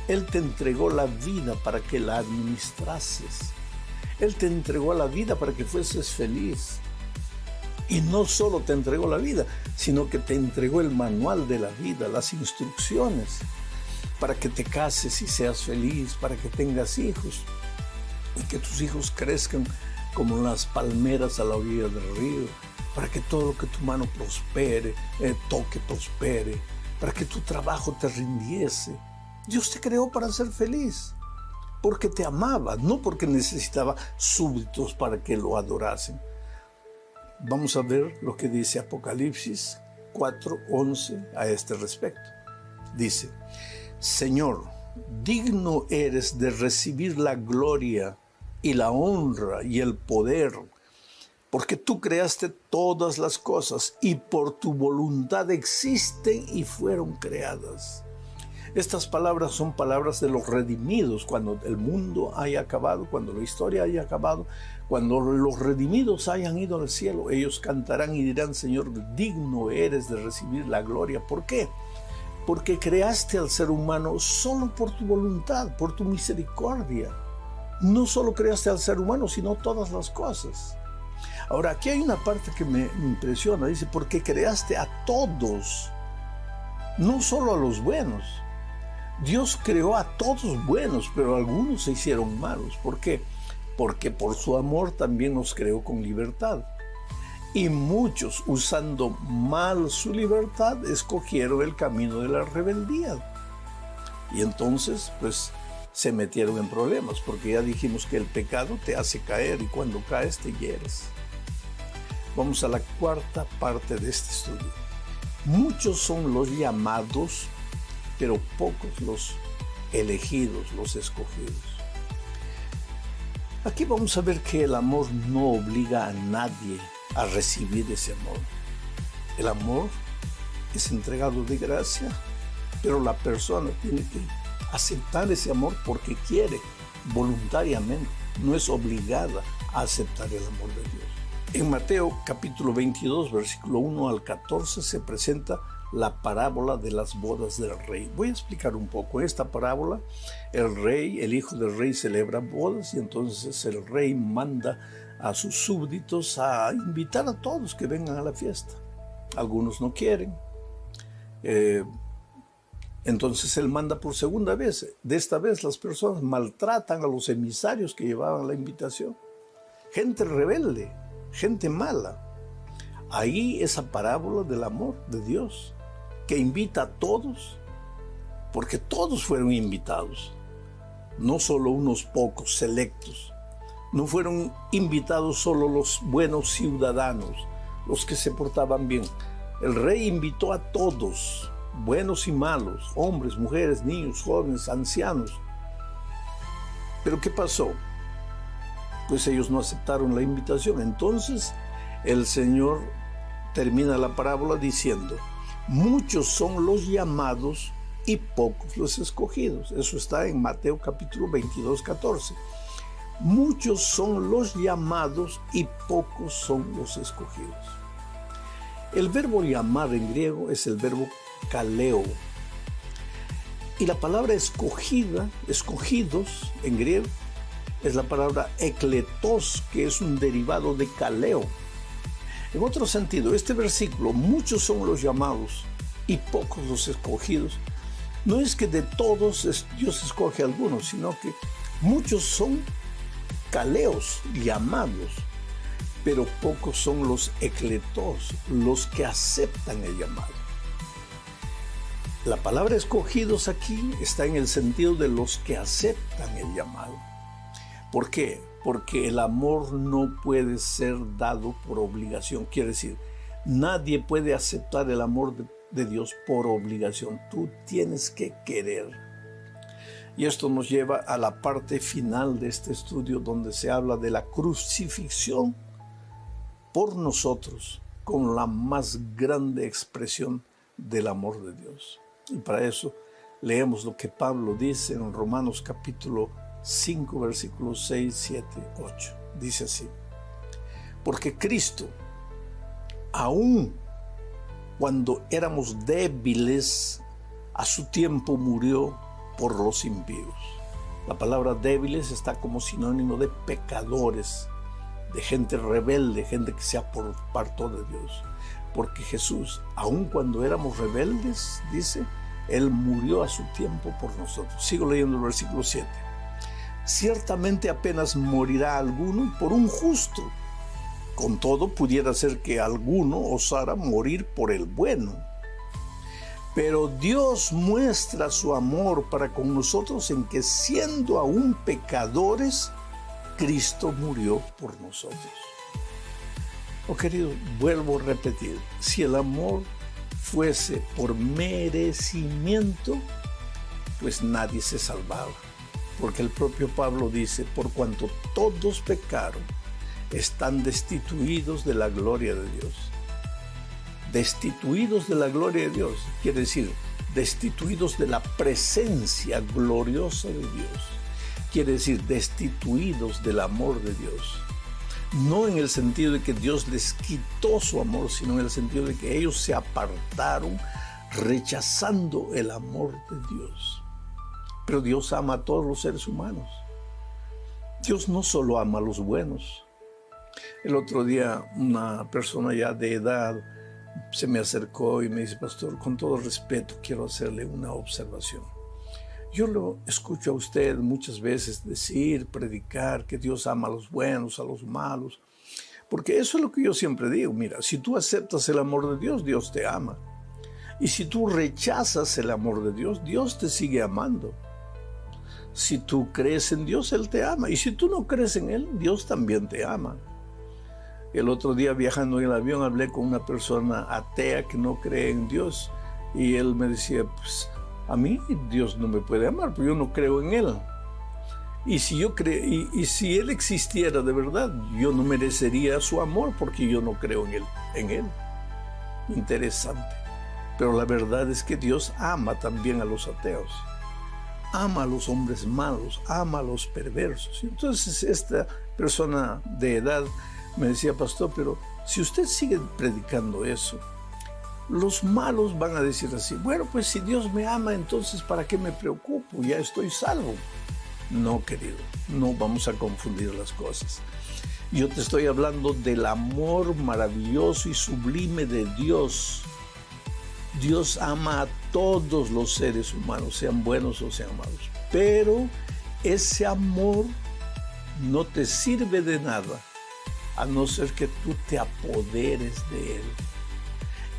Él te entregó la vida para que la administrases. Él te entregó la vida para que fueses feliz. Y no solo te entregó la vida, sino que te entregó el manual de la vida, las instrucciones, para que te cases y seas feliz, para que tengas hijos, y que tus hijos crezcan como las palmeras a la orilla del río, para que todo lo que tu mano prospere, prospere, para que tu trabajo te rindiese. Dios te creó para ser feliz. porque te amaba, no porque necesitaba súbditos para que lo adorasen. Vamos a ver lo que dice Apocalipsis 4:11 a este respecto. Dice: Señor, digno eres de recibir la gloria y la honra y el poder, porque tú creaste todas las cosas y por tu voluntad existen y fueron creadas. Estas palabras son palabras de los redimidos. Cuando el mundo haya acabado, cuando la historia haya acabado, cuando los redimidos hayan ido al cielo, ellos cantarán y dirán: Señor, digno eres de recibir la gloria. ¿Por qué? Porque creaste al ser humano solo por tu voluntad, por tu misericordia. No solo creaste al ser humano, sino todas las cosas. Ahora, aquí hay una parte que me impresiona. Dice: porque creaste a todos, no solo a los buenos. Dios creó a todos buenos, pero algunos se hicieron malos. ¿Por qué? Porque por su amor también nos creó con libertad. Y muchos, usando mal su libertad, escogieron el camino de la rebeldía. Y entonces, pues, se metieron en problemas, porque ya dijimos que el pecado te hace caer y cuando caes te hieres. Vamos a la cuarta parte de este estudio. Muchos son los llamados, pero pocos los elegidos, los escogidos. Aquí vamos a ver que el amor no obliga a nadie a recibir ese amor. El amor es entregado de gracia, pero la persona tiene que aceptar ese amor porque quiere, voluntariamente. No es obligada a aceptar el amor de Dios. En Mateo capítulo 22, versículo 1 al 14, se presenta la parábola de las bodas del rey. Voy a explicar un poco esta parábola. El hijo del rey celebra bodas y entonces el rey manda a sus súbditos a invitar a todos que vengan a la fiesta. Algunos no quieren. Entonces él manda por segunda vez. De esta vez las personas maltratan a los emisarios que llevaban la invitación. Gente rebelde, gente mala. Ahí esa parábola del amor de Dios, que invita a todos, porque todos fueron invitados, no solo unos pocos selectos. No fueron invitados solo los buenos ciudadanos, los que se portaban bien. El rey invitó a todos, buenos y malos, hombres, mujeres, niños, jóvenes, ancianos. ¿Pero qué pasó? Pues ellos no aceptaron la invitación. Entonces el Señor termina la parábola diciendo: muchos son los llamados y pocos los escogidos. Eso está en Mateo capítulo 22, 14. Muchos son los llamados y pocos son los escogidos. El verbo llamar en griego es el verbo kaleo. Y la palabra escogida, escogidos en griego, es la palabra ekletos, que es un derivado de kaleo. En otro sentido, este versículo, muchos son los llamados y pocos los escogidos, no es que de todos Dios escoge a algunos, sino que muchos son kaleos, llamados, pero pocos son los ekletos, los que aceptan el llamado. La palabra escogidos aquí está en el sentido de los que aceptan el llamado. ¿Por qué? Porque el amor no puede ser dado por obligación. Quiere decir, nadie puede aceptar el amor de Dios por obligación. Tú tienes que querer. Y esto nos lleva a la parte final de este estudio, donde se habla de la crucifixión por nosotros, con la más grande expresión del amor de Dios. Y para eso leemos lo que Pablo dice en Romanos capítulo 5, versículos 6, 7, 8. Dice así: porque Cristo, aun cuando éramos débiles, a su tiempo murió por los impíos. La palabra débiles está como sinónimo de pecadores, de gente rebelde, gente que se apartó de Dios. Porque Jesús, aun cuando éramos rebeldes, dice, Él murió a su tiempo por nosotros. Sigo leyendo el versículo 7. Ciertamente apenas morirá alguno por un justo. Con todo, pudiera ser que alguno osara morir por el bueno. Pero Dios muestra su amor para con nosotros en que siendo aún pecadores, Cristo murió por nosotros. Oh querido, vuelvo a repetir, si el amor fuese por merecimiento, pues nadie se salvaba. Porque el propio Pablo dice, por cuanto todos pecaron, están destituidos de la gloria de Dios. Destituidos de la gloria de Dios, quiere decir, destituidos de la presencia gloriosa de Dios. Quiere decir, destituidos del amor de Dios. No en el sentido de que Dios les quitó su amor, sino en el sentido de que ellos se apartaron rechazando el amor de Dios. Pero Dios ama a todos los seres humanos. Dios no solo ama a los buenos. El otro día una persona ya de edad se me acercó y me dice, pastor, con todo respeto quiero hacerle una observación. Yo lo escucho a usted muchas veces decir, predicar que Dios ama a los buenos, a los malos, porque eso es lo que yo siempre digo. Mira, si tú aceptas el amor de Dios, Dios te ama. Y si tú rechazas el amor de Dios, Dios te sigue amando. Si tú crees en Dios, Él te ama. Y si tú no crees en Él, Dios también te ama. El otro día viajando en el avión hablé con una persona atea que no cree en Dios. Y él me decía, pues a mí Dios no me puede amar, porque yo no creo en Él. Y si si Él existiera de verdad, yo no merecería su amor porque yo no creo en Él. Interesante. Pero la verdad es que Dios ama también a los ateos. Ama a los hombres malos, ama a los perversos. Entonces esta persona de edad me decía, pastor, pero si usted sigue predicando eso, los malos van a decir así, bueno, pues si Dios me ama, entonces ¿para qué me preocupo? Ya estoy salvo. No, querido, no vamos a confundir las cosas. Yo te estoy hablando del amor maravilloso y sublime de Dios. Dios ama a todos los seres humanos, sean buenos o sean malos. Pero ese amor no te sirve de nada, a no ser que tú te apoderes de Él.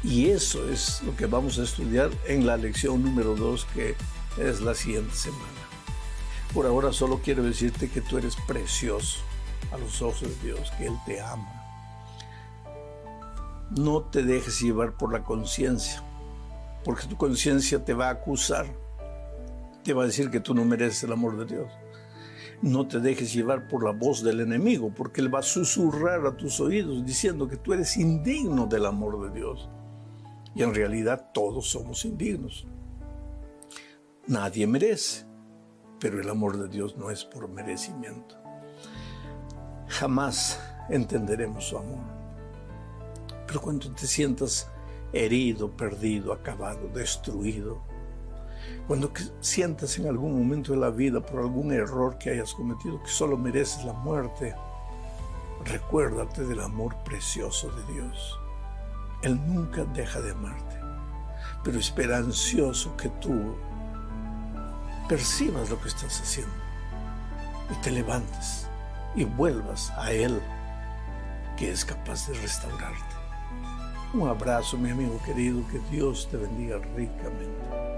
Y eso es lo que vamos a estudiar en la lección número 2, que es la siguiente semana. Por ahora solo quiero decirte que tú eres precioso a los ojos de Dios, que Él te ama. No te dejes llevar por la conciencia, porque tu conciencia te va a acusar, te va a decir que tú no mereces el amor de Dios. No te dejes llevar por la voz del enemigo, porque él va a susurrar a tus oídos diciendo que tú eres indigno del amor de Dios. Y en realidad todos somos indignos. Nadie merece, pero el amor de Dios no es por merecimiento. Jamás entenderemos su amor. Pero cuando te sientas herido, perdido, acabado, destruido, cuando sientas en algún momento de la vida por algún error que hayas cometido que solo mereces la muerte, recuérdate del amor precioso de Dios. Él nunca deja de amarte, pero espera ansioso que tú percibas lo que estás haciendo y te levantes y vuelvas a Él, que es capaz de restaurarte. Un abrazo, mi amigo querido, que Dios te bendiga ricamente.